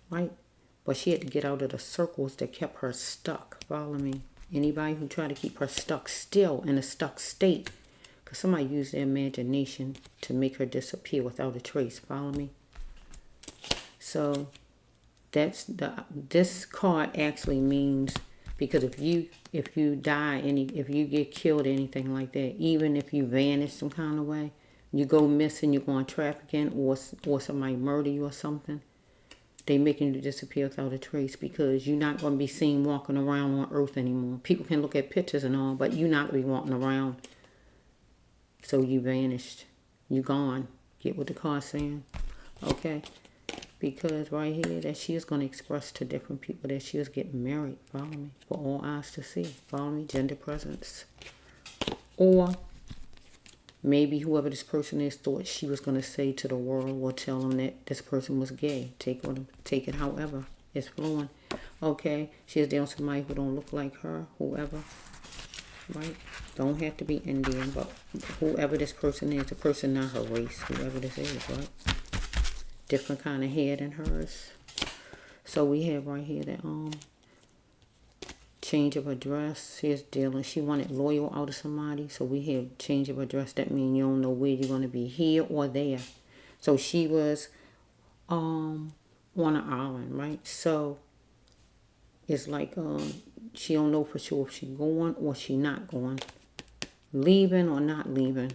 right? But she had to get out of the circles that kept her stuck. Follow me? Anybody who tried to keep her stuck still in a stuck state, because somebody used their imagination to make her disappear without a trace. Follow me? So this card actually means, because if you die, if you get killed, anything like that, even if you vanish some kind of way, you go missing, you go on trafficking, or somebody murder you or something, they making you disappear without a trace, because you're not going to be seen walking around on earth anymore. People can look at pictures and all, but you're not going to be walking around. So you vanished. You gone. Get what the card's saying? Okay? Because right here, that she is going to express to different people that she is getting married. Follow me? For all eyes to see. Follow me? Gender presence. Or maybe whoever this person is thought she was going to say to the world or tell them that this person was gay. Take it however it's flowing. Okay, she's dealing with somebody who don't look like her, whoever, right? Don't have to be Indian, but whoever this person is, the person not her race, whoever this is, right? Different kind of hair than hers. So we have right here that change of address. Here's dealing. She wanted loyal out of somebody. So we have change of address. That means you don't know where you're going to be, here or there. So she was on an island, right? So it's like she don't know for sure if she going or she not going, leaving or not leaving.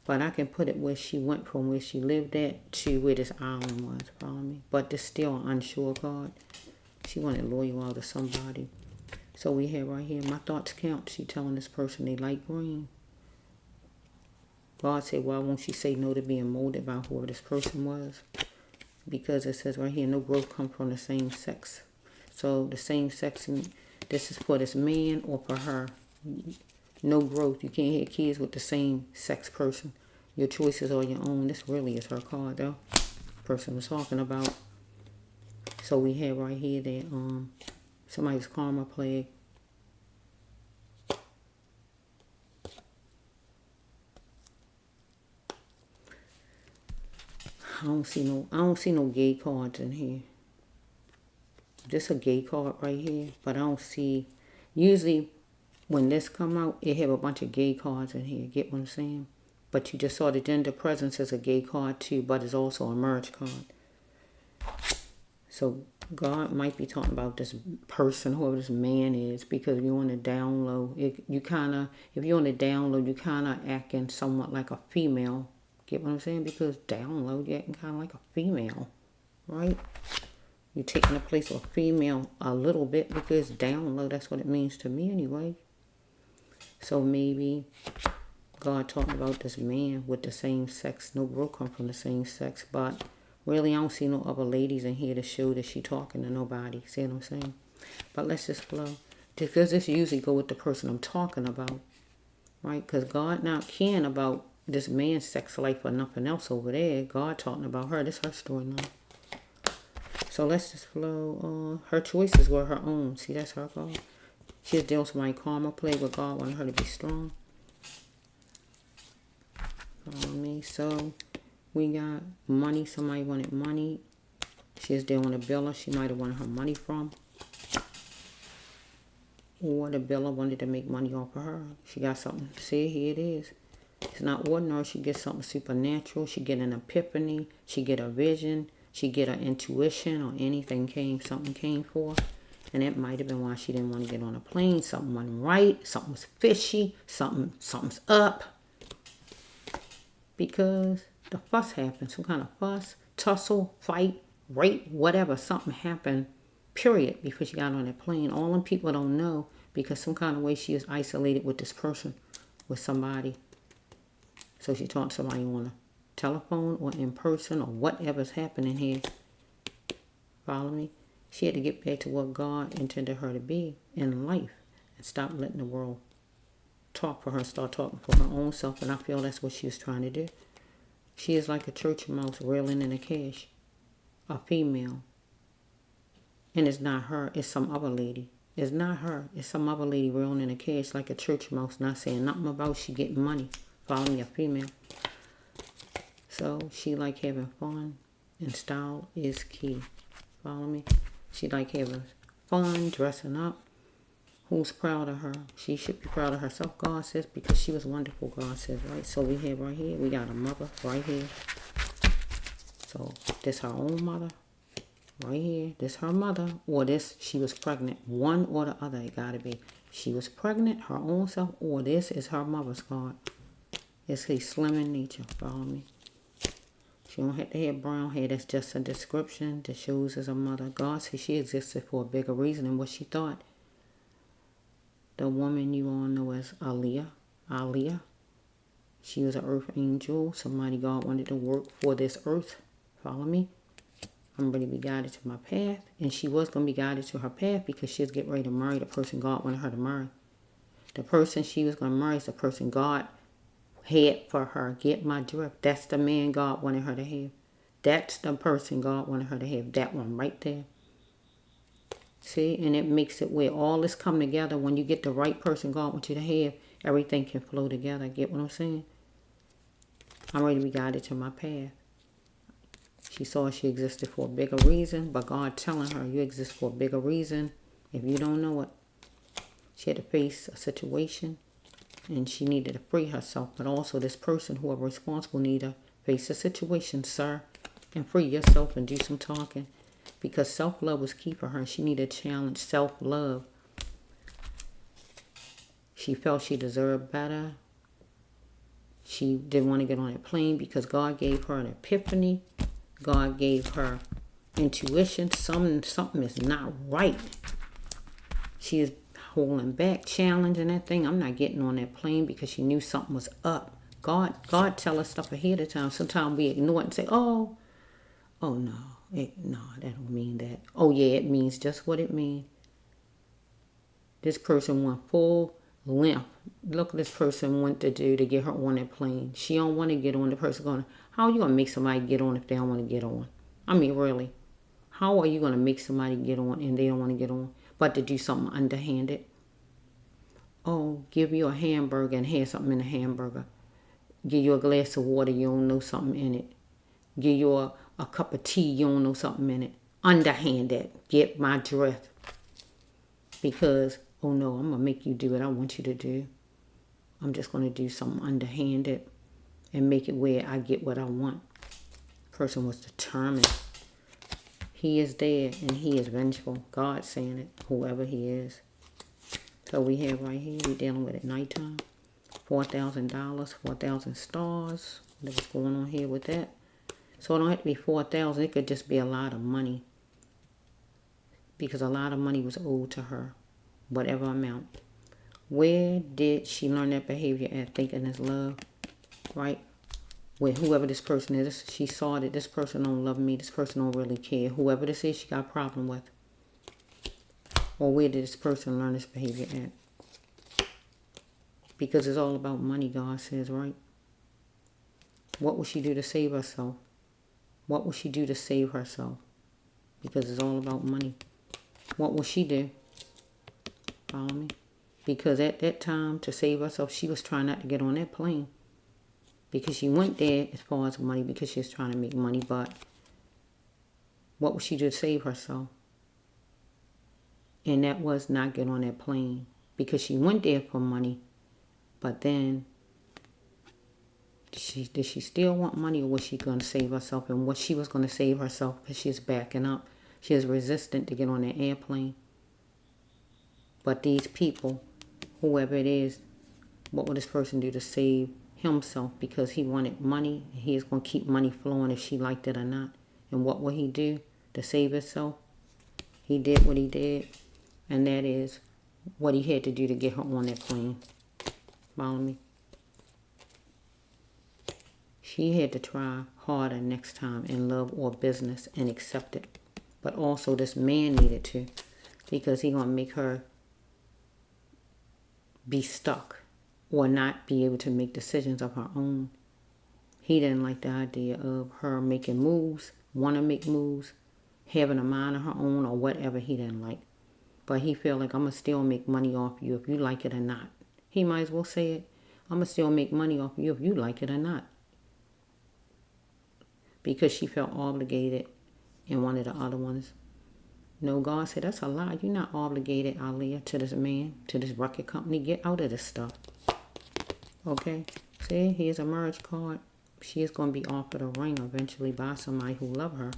But I can put it where she went from where she lived at to where this island was. Follow me? But this still an unsure card. She wanted loyal out of somebody. So we have right here, my thoughts count. She telling this person they like green. God said, why won't she say no to being molded by whoever this person was? Because it says right here, no growth comes from the same sex. So the same sex, this is for this man or for her. No growth. You can't have kids with the same sex person. Your choices are your own. This really is her card, though. Person was talking about. So we have right here that somebody's karma plague. I don't see no gay cards in here. Just a gay card right here, but I don't see. Usually, when this come out, it have a bunch of gay cards in here. Get what I'm saying? But you just saw the gender presence as a gay card too, but it's also a merge card. So God might be talking about this person, whoever this man is, because if you're on the down low, if you're on the down low, you kind of acting somewhat like a female. Get what I'm saying? Because down low, you're acting kind of like a female, right? You're taking the place of a female a little bit, because down low, that's what it means to me anyway. So maybe God talking about this man with the same sex. No girl come from the same sex, but really I don't see no other ladies in here to show that she talking to nobody. See what I'm saying? But let's just flow. Because this usually go with the person I'm talking about, right? Because God not caring about this man's sex life or nothing else over there. God talking about her. This her story now. So let's just flow. Her choices were her own. See, that's her God. She's dealing with my karma play with God wanting her to be strong. Follow me. So we got money. Somebody wanted money. She's dealing with a biller. She might have wanted her money from. Or the biller wanted to make money off of her. She got something. See, here it is. It's not ordinary. She gets something supernatural. She get an epiphany. She get a vision. She get an intuition or something came for her. And that might have been why she didn't want to get on a plane. Something wasn't right. Something was fishy. Something's up. Because the fuss happened. Some kind of fuss, tussle, fight, rape, whatever. Something happened. period, before she got on that plane. All them people don't know because some kind of way she is isolated with this person, with somebody. So she talked to somebody on a telephone or in person or whatever's happening here. Follow me? She had to get back to what God intended her to be in life and stop letting the world talk for her, start talking for her own self. And I feel that's what she was trying to do. She is like a church mouse reeling in a cash, a female. And it's not her, it's some other lady. It's not her, it's some other lady reeling in a cash like a church mouse, not saying nothing about she getting money. Follow me, a female. So she like having fun, and style is key. Follow me? She like having fun, dressing up. Who's proud of her? She should be proud of herself, God says, because she was wonderful, God says, right? So we have right here, we got a mother right here. So this her own mother, right here. This her mother, or this, she was pregnant. One or the other, it gotta be. She was pregnant, her own self, or this is her mother's card. It's a slim in nature, follow me? She don't have to have brown hair, that's just a description that shows as a mother. God says she existed for a bigger reason than what she thought. The woman you all know as Aaliyah. She was an earth angel. Somebody God wanted to work for this earth. Follow me? I'm ready to be guided to my path. And she was going to be guided to her path because she was getting ready to marry the person God wanted her to marry. The person she was going to marry is the person God had for her. Get my drift. That's the man God wanted her to have. That's the person God wanted her to have. That one right there. See, and it makes it where all this come together. When you get the right person God wants you to have, everything can flow together. Get what I'm saying? I'm ready to be guided to my path. She saw she existed for a bigger reason, but God telling her you exist for a bigger reason. If you don't know it, she had to face a situation, and she needed to free herself. But also this person, whoever responsible, need to face a situation, sir, and free yourself and do some talking. Because self-love was key for her. She needed to challenge self-love. She felt she deserved better. She didn't want to get on that plane because God gave her an epiphany. God gave her intuition. Something is not right. She is holding back, challenging that thing. I'm not getting on that plane because she knew something was up. God tell us stuff ahead of time. Sometimes we ignore it and say, oh no. No, that don't mean that. Oh yeah, it means just what it means. This person went full length. Look what this person went to do to get her on that plane. She don't want to get on. The person going, how are you going to make somebody get on if they don't want to get on? I mean, really. How are you going to make somebody get on and they don't want to get on? But to do something underhanded. Oh, give you a hamburger and have something in the hamburger. Give you a glass of water, you don't know something in it. Give you a cup of tea, you don't know something in it. Underhanded. Get my drift. Because, oh no, I'm going to make you do what I want you to do. I'm just going to do something underhanded and make it where I get what I want. Person was determined. He is there and he is vengeful. God saying it, whoever he is. So we have right here, we're dealing with at nighttime. $4,000, 4,000 stars. What's going on here with that? So it don't have to be 4,000. It could just be a lot of money. Because a lot of money was owed to her. Whatever amount. Where did she learn that behavior at? Thinking is love. Right? With whoever this person is. She saw that this person don't love me. This person don't really care. Whoever this is, she got a problem with. Or where did this person learn this behavior at? Because it's all about money, God says, right? What will she do to save herself? What will she do to save herself? Because it's all about money. What will she do? Follow me? Because at that time, to save herself, she was trying not to get on that plane. Because she went there as far as money, because she was trying to make money. But what would she do to save herself? And that was not get on that plane. Because she went there for money. But then, did she still want money, or was she going to save herself? And what she was going to save herself, because she's backing up. She is resistant to get on that airplane. But these people, whoever it is, what will this person do to save himself? Because he wanted money. And he is going to keep money flowing if she liked it or not. And what will he do to save himself? He did what he did, and that is what he had to do to get her on that plane. Follow me? She had to try harder next time in love or business and accept it. But also this man needed to, because he gonna make her be stuck or not be able to make decisions of her own. He didn't like the idea of her making moves, want to make moves, having a mind of her own or whatever he didn't like. But he felt like, I'm going to still make money off you if you like it or not. He might as well say it. I'm going to still make money off you if you like it or not. Because she felt obligated in one of the other ones. No, God said, that's a lie. You're not obligated, Aaliyah, to this man, to this record company. Get out of this stuff. Okay? See, here's a marriage card. She is going to be offered a ring eventually by somebody who love her.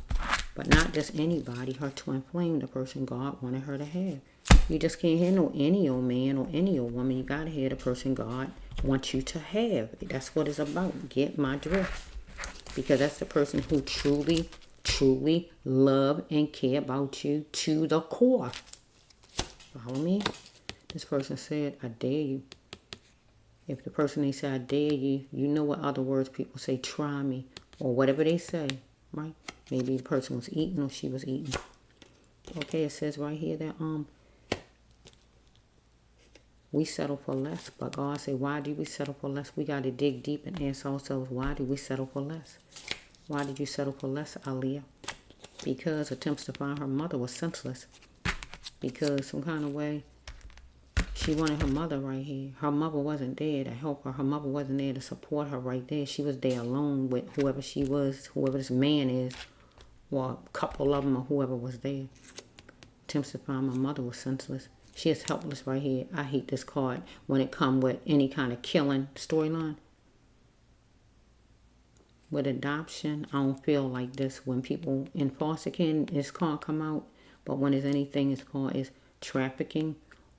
But not just anybody. Her twin flame, the person God wanted her to have. You just can't have no any old man or any old woman. You got to have the person God wants you to have. That's what it's about. Get my drift. Because that's the person who truly, truly love and care about you to the core. Follow me? This person said, I dare you. If the person they say, I dare you, you know what other words people say, try me, or whatever they say, right? Maybe the person was eating or she was eating. Okay, it says right here that we settle for less. But God said, why do we settle for less? We got to dig deep and ask ourselves, why do we settle for less? Why did you settle for less, Aaliyah? Because attempts to find her mother was senseless. Because some kind of way, she wanted her mother right here. Her mother wasn't there to help her. Her mother wasn't there to support her right there. She was there alone with whoever she was, whoever this man is, or a couple of them, or whoever was there. Attempts to find my mother was senseless. She is helpless right here. I hate this card when it comes with any kind of killing storyline. With adoption, I don't feel like this. When people in foster care, this card come out. But when there's anything as far as trafficking,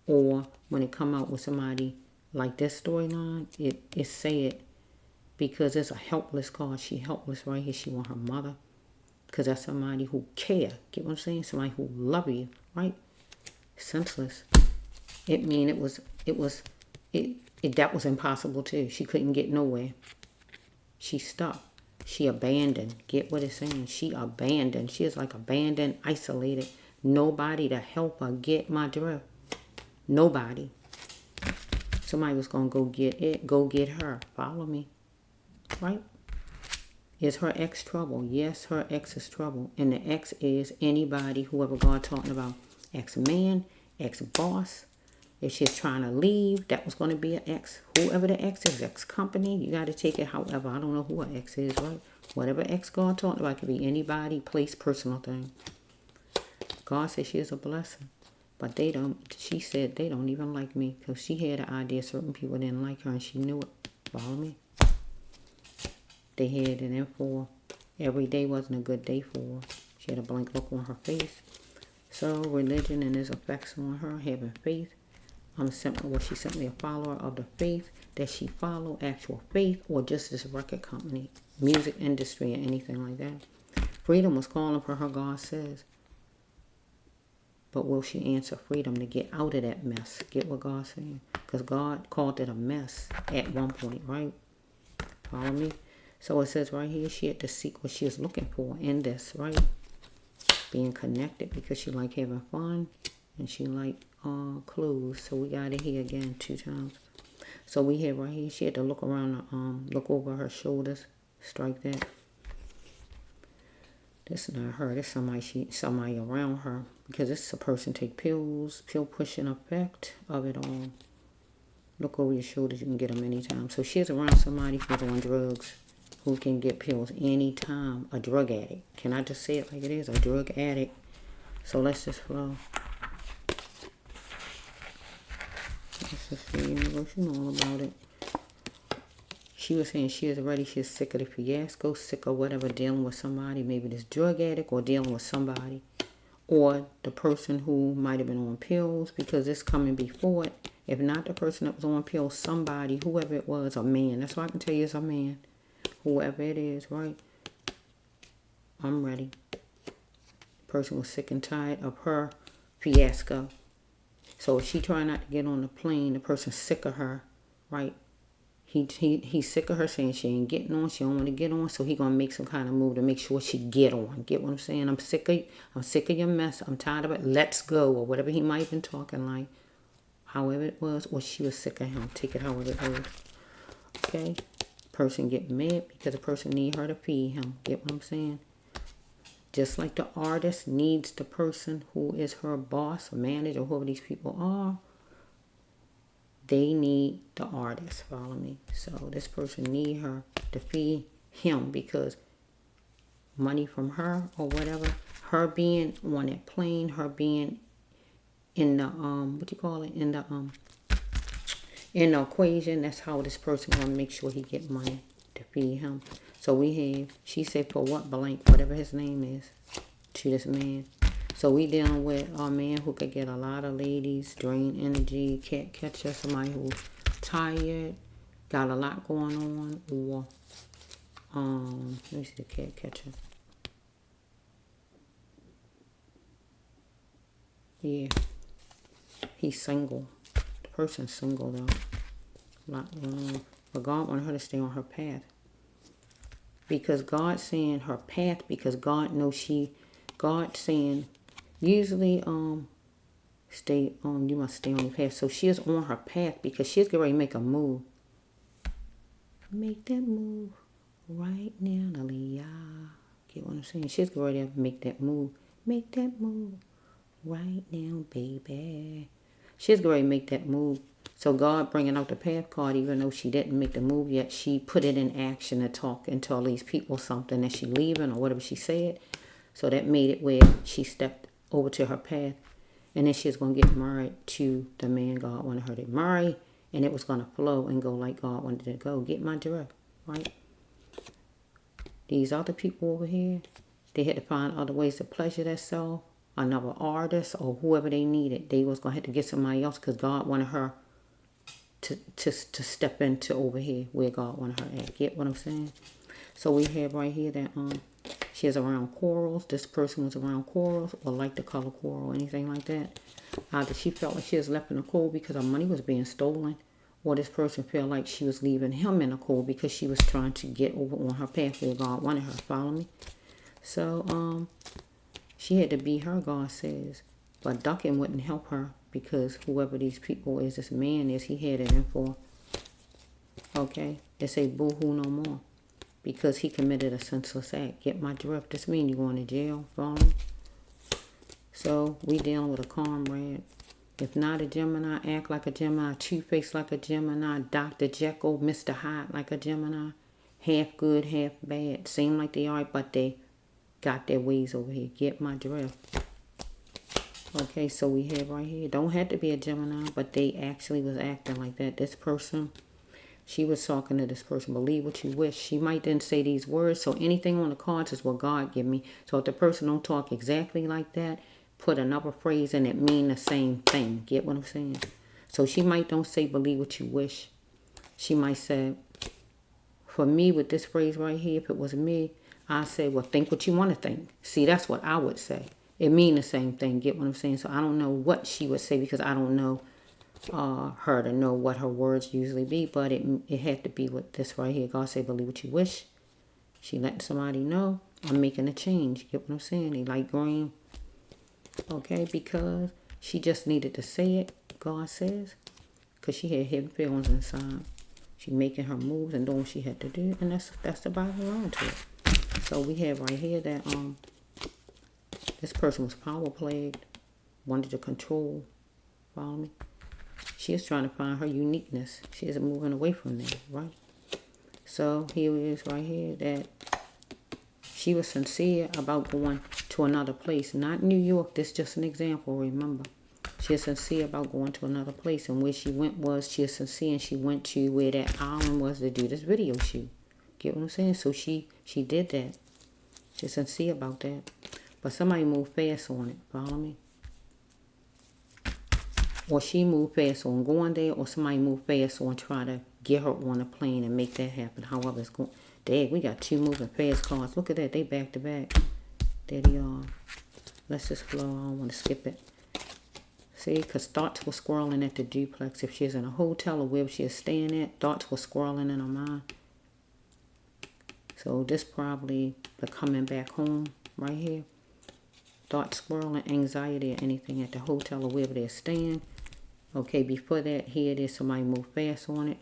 or when it come out with somebody like this storyline, it said, because it's a helpless card. She helpless right here. She want her mother. Because that's somebody who care. Get what I'm saying? Somebody who love you, right? Senseless. It mean that was impossible too. She couldn't get nowhere. She stuck. She abandoned. Get what it's saying? She abandoned. She is like abandoned, isolated. Nobody to help her. Get my drift. Nobody. Somebody was going to go get it. Go get her. Follow me. Right? Is her ex trouble? Yes, her ex is trouble. And the ex is anybody, whoever God talking about. Ex-man, ex-boss. If she's trying to leave, that was going to be an ex. Whoever the ex is, ex-company, you got to take it however. I don't know who her ex is, right? Whatever ex God talking about, it could be anybody, place, personal thing. God said she is a blessing. But they don't, she said they don't even like me. Because she had an idea certain people didn't like her and she knew it. Follow me? They had it in for every day wasn't a good day for her. She had a blank look on her face. So religion and its effects on her, having faith. She's simply a follower of the faith that she follow, actual faith, or just this record company, music industry, or anything like that. Freedom was calling for her, God says. But will she answer freedom to get out of that mess? Get what God's saying? Because God called it a mess at one point, right? Follow me? So it says right here, she had to seek what she was looking for in this, right? Being connected because she like having fun and she like clues. So we got it here again 2 times. So we have right here, she had to look around, look over her shoulders, strike that. This is not her. This is somebody around her, because this is a person take pills, pill pushing effect of it all. Look over your shoulders. You can get them anytime. So she's around somebody who's on drugs, who can get pills anytime. A drug addict. Can I just say it like it is? A drug addict. So let's just flow. Let's just see, universe, you know all about it. She was saying she is ready. She's sick of the fiasco, sick of whatever, dealing with somebody, maybe this drug addict, or dealing with somebody, or the person who might have been on pills, because it's coming before it. If not the person that was on pills, somebody, whoever it was, a man. That's why I can tell you it's a man. Whoever it is, right? I'm ready. The person was sick and tired of her fiasco. So if she trying not to get on the plane, the person's sick of her, right? He's sick of her saying she ain't getting on, she don't want to get on, so he gonna make some kind of move to make sure she get on. Get what I'm saying? I'm sick of your mess. I'm tired of it. Let's go, or whatever he might have been talking like. However it was, or she was sick of him. Take it however it was. Okay? Person get mad because the person need her to feed him. Get what I'm saying? Just like the artist needs the person who is her boss or manager, or whoever these people are, they need the artist. Follow me? So this person need her to feed him because money from her or whatever, her being on that plane, her being in the in the equation, that's how this person gonna make sure he get money to feed him. So we have, she said for what blank, whatever his name is, to this man. So we dealing with a man who could get a lot of ladies, drain energy, can't catch us, somebody who's tired, got a lot going on, or let me see the cat catcher. Yeah, he's single. The person's single though. A lot going on. But God wanted her to stay on her path. Because God's saying her path, because God knows God's saying, usually, stay on, you must stay on your path. So she is on her path because she's getting ready to make a move. Make that move right now, Aaliyah. Get what I'm saying? She's getting ready to make that move. Make that move right now, baby. She's getting ready to make that move. So God bringing out the path card, even though she didn't make the move yet, she put it in action to talk and tell these people something that she leaving or whatever she said. So that made it where she stepped over to her path. And then she's going to get married to the man God wanted her to marry. And it was going to flow and go like God wanted it to go. Get my drift, right? These other people over here, they had to find other ways to pleasure themselves. Another artist or whoever they needed. They was going to have to get somebody else because God wanted her to step into over here where God wanted her at. Get what I'm saying? So we have right here that she is around corals. This person was around corals or liked the color coral, anything like that. Either she felt like she was left in the cold because her money was being stolen, or this person felt like she was leaving him in the cold because she was trying to get over on her path where God wanted her. Follow me? So she had to be her, God says. But ducking wouldn't help her because whoever these people is, this man is, he had it in for. Okay? They say boo-hoo no more. Because he committed a senseless act. Get my drift. This mean you going to jail. Follow me? So we dealing with a comrade. If not a Gemini, act like a Gemini. Two-faced like a Gemini. Dr. Jekyll, Mr. Hyde like a Gemini. Half good, half bad. Seem like they are, but they got their ways over here. Get my drift. Okay, so we have right here. Don't have to be a Gemini, but they actually was acting like that. This person, she was talking to this person. Believe what you wish. She might didn't say these words. So anything on the cards is what God give me. So if the person don't talk exactly like that, put another phrase in it mean the same thing. Get what I'm saying? So she might don't say believe what you wish. She might say, for me with this phrase right here, if it was me, I say, well, think what you want to think. See, that's what I would say. It mean the same thing. Get what I'm saying? So I don't know what she would say because I don't know her to know what her words usually be. But it had to be with this right here. God say, believe what you wish. She letting somebody know I'm making a change. Get what I'm saying? They like green. Okay, because she just needed to say it, God says. Because she had hidden feelings inside. She making her moves and doing what she had to do. And that's about her on to it. So we have right here that this person was power plagued, wanted to control. Follow me? She is trying to find her uniqueness. She isn't moving away from that, right? So here it is right here that she was sincere about going to another place. Not New York. This is just an example, remember. She is sincere about going to another place. And where she went was, she is sincere and she went to where that island was to do this video shoot. Get what I'm saying? So she did that. She's sincere about that. But somebody moved fast on it. Follow me? Or she moved fast on going there, or somebody moved fast on trying to get her on a plane and make that happen. However, it's going. Dang, we got two moving fast cars. Look at that. They back to back. There they are. Let's just flow. I don't want to skip it. See, because thoughts were swirling at the duplex. If she's in a hotel or wherever she is staying at, thoughts were swirling in her mind. So this probably the coming back home right here. Thoughts swirling, anxiety or anything at the hotel or wherever they're staying. Okay, before that, here it is, somebody moved fast on it.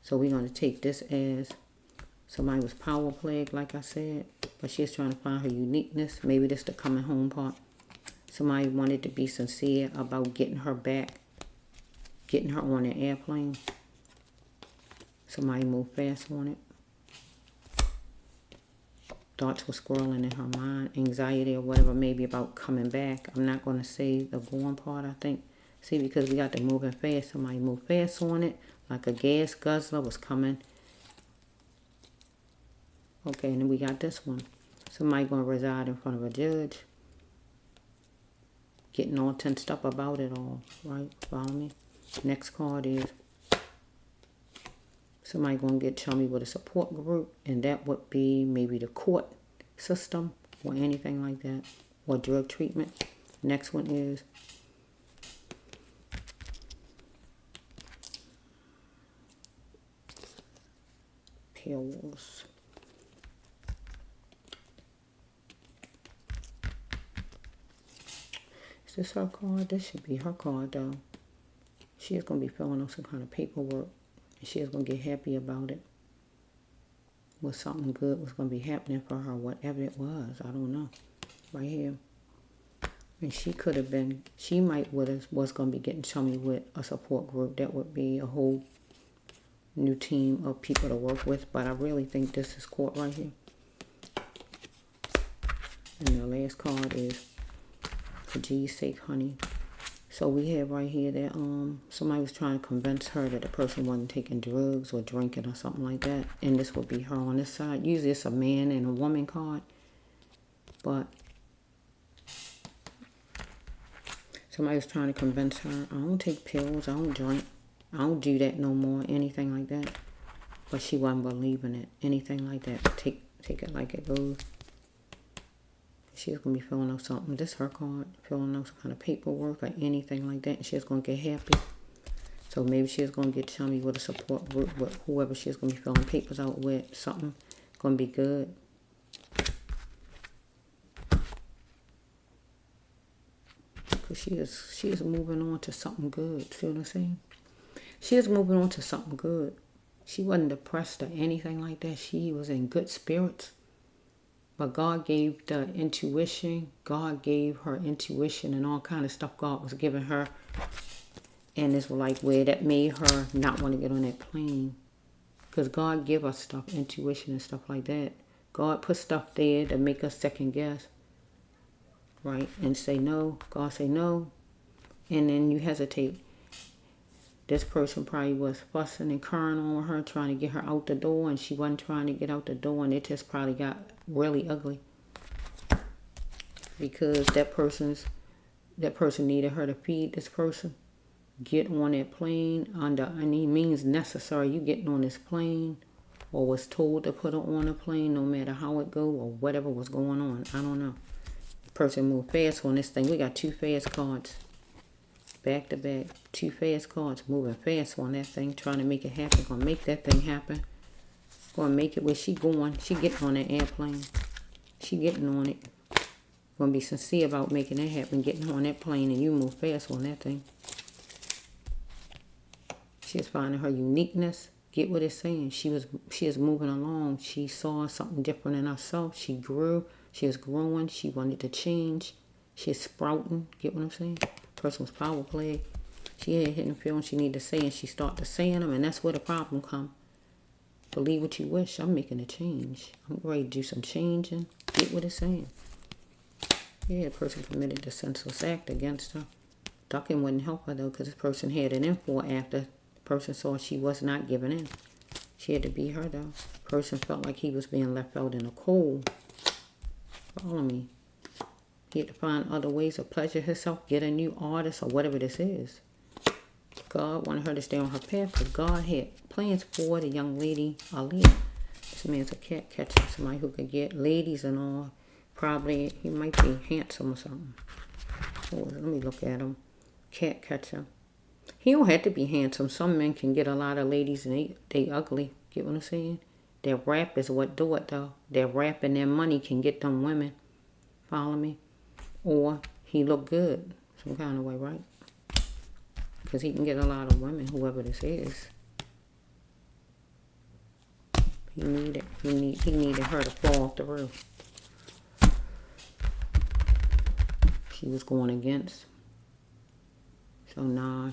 So we're going to take this as somebody was power plagued, like I said. But she's trying to find her uniqueness. Maybe this the coming home part. Somebody wanted to be sincere about getting her back. Getting her on an airplane. Somebody moved fast on it. Thoughts were swirling in her mind. Anxiety or whatever, maybe about coming back. I'm not going to say the going part, I think. See, because we got the moving fast. Somebody moved fast on it. Like a gas guzzler was coming. Okay, and then we got this one. Somebody going to reside in front of a judge. Getting all tensed up about it all, right? Follow me? Next card is somebody going to get chummy with a support group. And that would be maybe the court system or anything like that. Or drug treatment. Next one is pills. Is this her card? This should be her card though. She is going to be filling out some kind of paperwork. And she is going to get happy about it. What something good was going to be happening for her. Whatever it was. I don't know. Right here. And she could have been, she might was going to be getting chummy with a support group. That would be a whole new team of people to work with. But I really think this is court right here. And the last card is for G's sake, honey. So we have right here that somebody was trying to convince her that the person wasn't taking drugs or drinking or something like that. And this would be her on this side. Usually it's a man and a woman card. But somebody was trying to convince her, I don't take pills, I don't drink, I don't do that no more, anything like that. But she wasn't believing it, anything like that. Take it like it goes. She's going to be filling out something. This is her card. Filling out some kind of paperwork or anything like that. And she's going to get happy. So maybe she's going to get chummy with a support group. With whoever she's going to be filling papers out with. Something going to be good. Because she is moving on to something good. See what I'm saying? She is moving on to something good. She wasn't depressed or anything like that. She was in good spirits. But God gave the intuition. God gave her intuition and all kind of stuff God was giving her. And it's like where that made her not want to get on that plane. Because God give us stuff, intuition and stuff like that. God put stuff there to make us second guess. Right? And say no. God say no. And then you hesitate. This person probably was fussing and curring on her, trying to get her out the door, and she wasn't trying to get out the door, and it just probably got really ugly. Because that person needed her to feed this person. Get on that plane under any means necessary. You getting on this plane or was told to put her on a plane no matter how it go or whatever was going on. I don't know. The person moved fast on this thing. We got two fast cards. Back to back, two fast cards, moving fast on that thing, trying to make it happen. Gonna make that thing happen. Gonna make it where she going. She getting on that airplane. She getting on it. Gonna be sincere about making that happen, getting on that plane, and you move fast on that thing. She's finding her uniqueness. Get what it's saying. She is moving along. She saw something different in herself. She grew. She is growing. She wanted to change. She's sprouting. Get what I'm saying? Person was power play. She had hidden feelings she needed to say, and she started saying them, and that's where the problem come. Believe what you wish. I'm making a change. I'm ready to do some changing. Get what it's saying. Yeah, the person committed the senseless act against her. Ducking wouldn't help her though, because this person had an info after the person saw she was not giving in. She had to be her though. The person felt like he was being left out in the cold. Follow me. He had to find other ways to pleasure herself, get a new artist or whatever this is. God wanted her to stay on her path because God had plans for the young lady, Aaliyah. This man's a cat catcher, somebody who could get ladies and all. Probably he might be handsome or something. Oh, let me look at him. Cat catcher. He don't have to be handsome. Some men can get a lot of ladies and they ugly. Get what I'm saying? Their rap is what do it though. Their rap and their money can get them women. Follow me? Or he look good some kind of way, right? Because he can get a lot of women, whoever this is. He needed her to fall through. She was going against. So nah,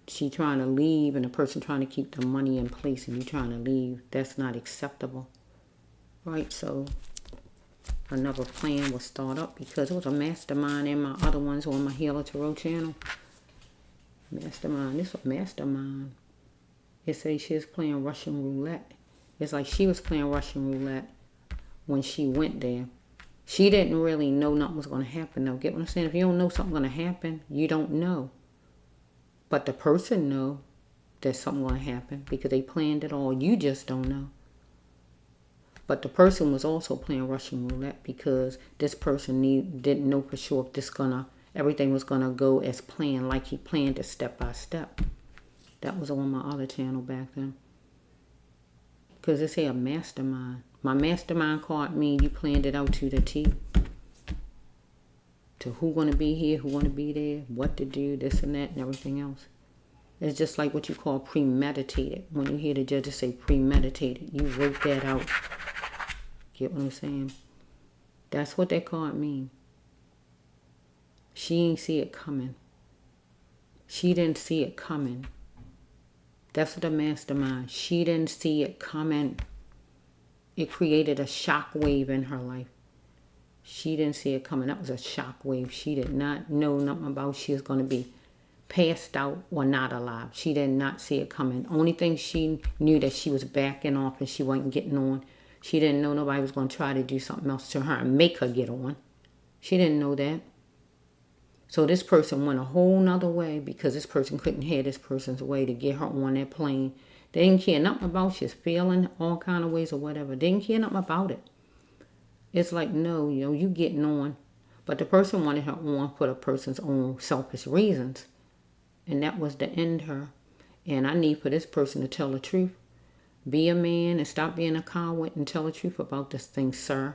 she trying to leave and the person trying to keep the money in place and you trying to leave. That's not acceptable. Right, so another plan was start up because it was a mastermind and my other ones on my Healer Tarot channel. Mastermind, this was mastermind. It says she was playing Russian roulette. It's like she was playing Russian roulette when she went there. She didn't really know nothing was going to happen though. Get what I'm saying? If you don't know something going to happen, you don't know. But the person know that something going to happen because they planned it all. You just don't know. But the person was also playing Russian roulette because this person didn't know for sure if everything was going to go as planned, like he planned it step by step. That was on my other channel back then. Because it say a mastermind. My mastermind card mean you planned it out to the T. To who going to be here, who going to be there, what to do, this and that and everything else. It's just like what you call premeditated. When you hear the judges say premeditated, you wrote that out. Get what I'm saying? That's what that card mean. She ain't see it coming. She didn't see it coming. That's what the mastermind. She didn't see it coming. It created a shock wave in her life. She didn't see it coming. That was a shock wave. She did not know nothing about she was going to be passed out or not alive. She did not see it coming. Only thing she knew that she was backing off and she wasn't getting on. She didn't know nobody was going to try to do something else to her and make her get on. She didn't know that. So this person went a whole nother way because this person couldn't hear this person's way to get her on that plane. They didn't care nothing about she's feeling all kind of ways or whatever. They didn't care nothing about it. It's like, no, you getting on. But the person wanted her on for the person's own selfish reasons. And that was to end her. And I need for this person to tell the truth. Be a man and stop being a coward and tell the truth about this thing, sir.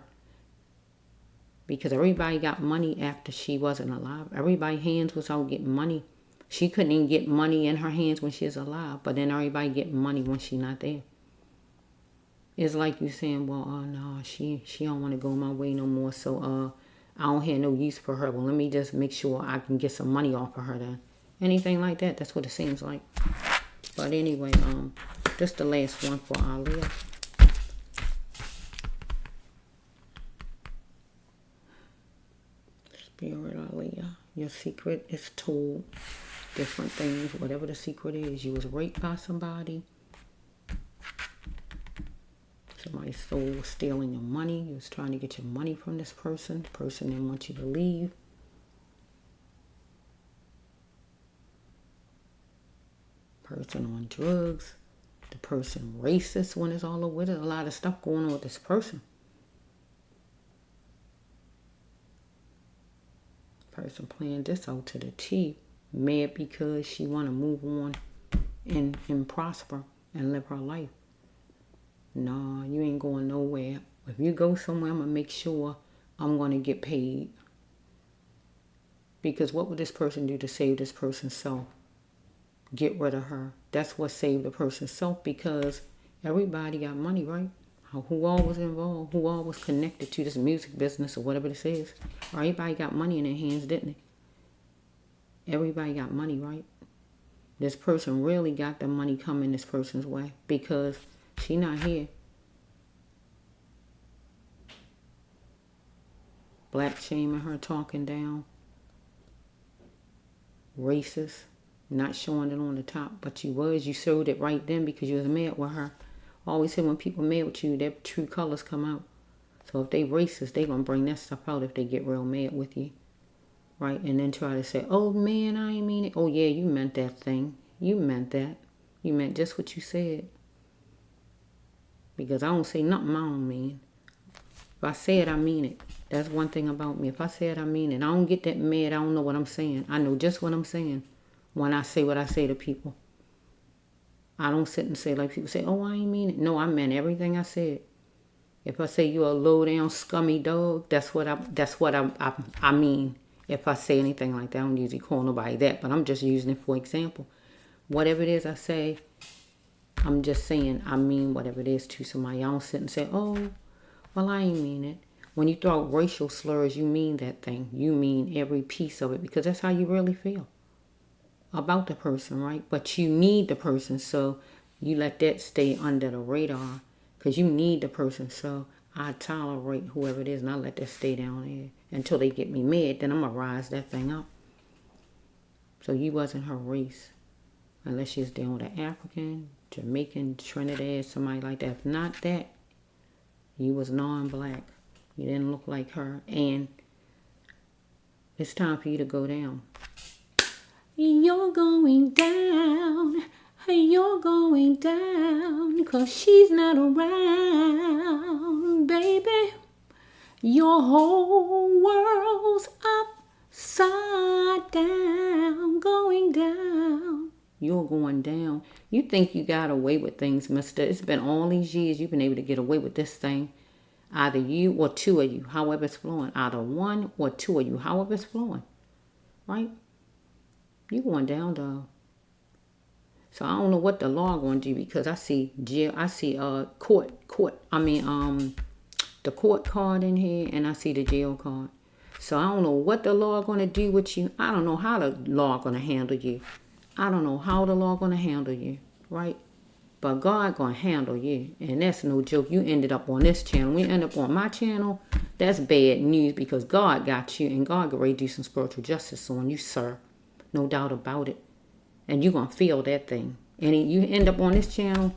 Because everybody got money after she wasn't alive. Everybody's hands was out getting money. She couldn't even get money in her hands when she's alive. But then everybody getting money when she's not there. It's like you saying, well, no, she don't want to go my way no more. So I don't have no use for her. Well, let me just make sure I can get some money off of her then. Anything like that. That's what it seems like. But anyway, just the last one for Aaliyah. Spirit Aaliyah. Your secret is told. Different things. Whatever the secret is. You was raped by somebody. Somebody stole, stealing your money. You was trying to get your money from this person. The person didn't want you to leave. Person on drugs. The person racist when it's all over with it. A lot of stuff going on with this person. Person playing this out to the T. Mad because she want to move on and prosper and live her life. No, you ain't going nowhere. If you go somewhere, I'm going to make sure I'm going to get paid. Because what would this person do to save this person's self? Get rid of her. That's what saved the person's self because everybody got money, right? Who all was involved? Who all was connected to this music business or whatever this is? Everybody got money in their hands, didn't they? Everybody got money, right? This person really got the money coming this person's way because she not here. Black shaming her, talking down. Racist. Not showing it on the top. But you showed it right then because you was mad with her. I always say when people mad with you, their true colors come out. So if they racist, they going to bring that stuff out if they get real mad with you. Right? And then try to say, oh man, I ain't mean it. Oh yeah, you meant that thing. You meant that. You meant just what you said. Because I don't say nothing I don't mean. If I say it, I mean it. That's one thing about me. If I say it, I mean it. I don't get that mad. I don't know what I'm saying. I know just what I'm saying when I say what I say to people. I don't sit and say like people say, oh, I ain't mean it. No, I meant everything I said. If I say you're a low down scummy dog, that's what I mean. If I say anything like that, I don't usually call nobody that, but I'm just using it for example. Whatever it is I say, I'm just saying I mean whatever it is to somebody. I don't sit and say, oh, well, I ain't mean it. When you throw out racial slurs, you mean that thing. You mean every piece of it because that's how you really feel about the person, right? But you need the person, so you let that stay under the radar because you need the person. So I tolerate whoever it is and I let that stay down there until they get me mad. Then I'm going to rise that thing up. So you wasn't her race unless she's dealing with an African, Jamaican, Trinidad, somebody like that. If not that, you was non-black. You didn't look like her. And it's time for you to go down. You're going down. You're going down. 'Cause she's not around, baby. Your whole world's upside down. Going down. You're going down. You think you got away with things, mister. It's been all these years you've been able to get away with this thing. Either you or two of you, however it's flowing. Either one or two of you, however it's flowing. Right? You going down, dog. So I don't know what the law going to do because I see jail. I see the court card in here and I see the jail card. So I don't know what the law going to do with you. I don't know how the law going to handle you. I don't know how the law going to handle you, right? But God going to handle you. And that's no joke. You ended up on this channel. When you end up on my channel, that's bad news because God got you. And God going to do some spiritual justice on you, sir. No doubt about it. And you're going to feel that thing. And you end up on this channel,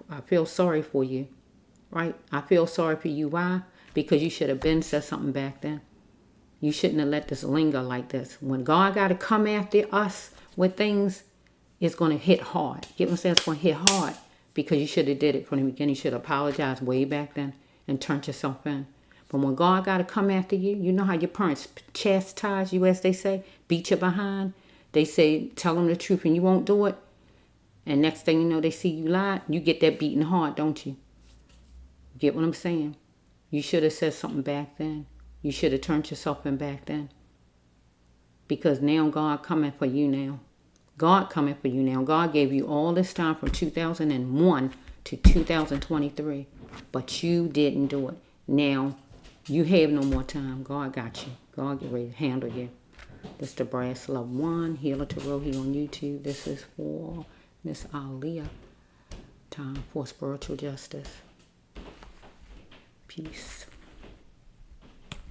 I feel sorry for you. Right? I feel sorry for you. Why? Because you should have been said something back then. You shouldn't have let this linger like this. When God got to come after us with things, it's going to hit hard. Get what I'm saying? It's going to hit hard because you should have did it from the beginning. You should have apologized way back then and turned yourself in. But when God got to come after you, you know how your parents chastise you, as they say, beat you behind. They say, tell them the truth and you won't do it. And next thing you know, they see you lie. You get that beating hard, don't you? Get what I'm saying? You should have said something back then. You should have turned yourself in back then. Because now God coming for you now. God coming for you now. God gave you all this time from 2001 to 2023. But you didn't do it. Now, you have no more time. God got you. God get ready to handle you. This is the Brass Love 1. Healer Tarot here on YouTube. This is for Miss Aaliyah. Time for spiritual justice. Peace.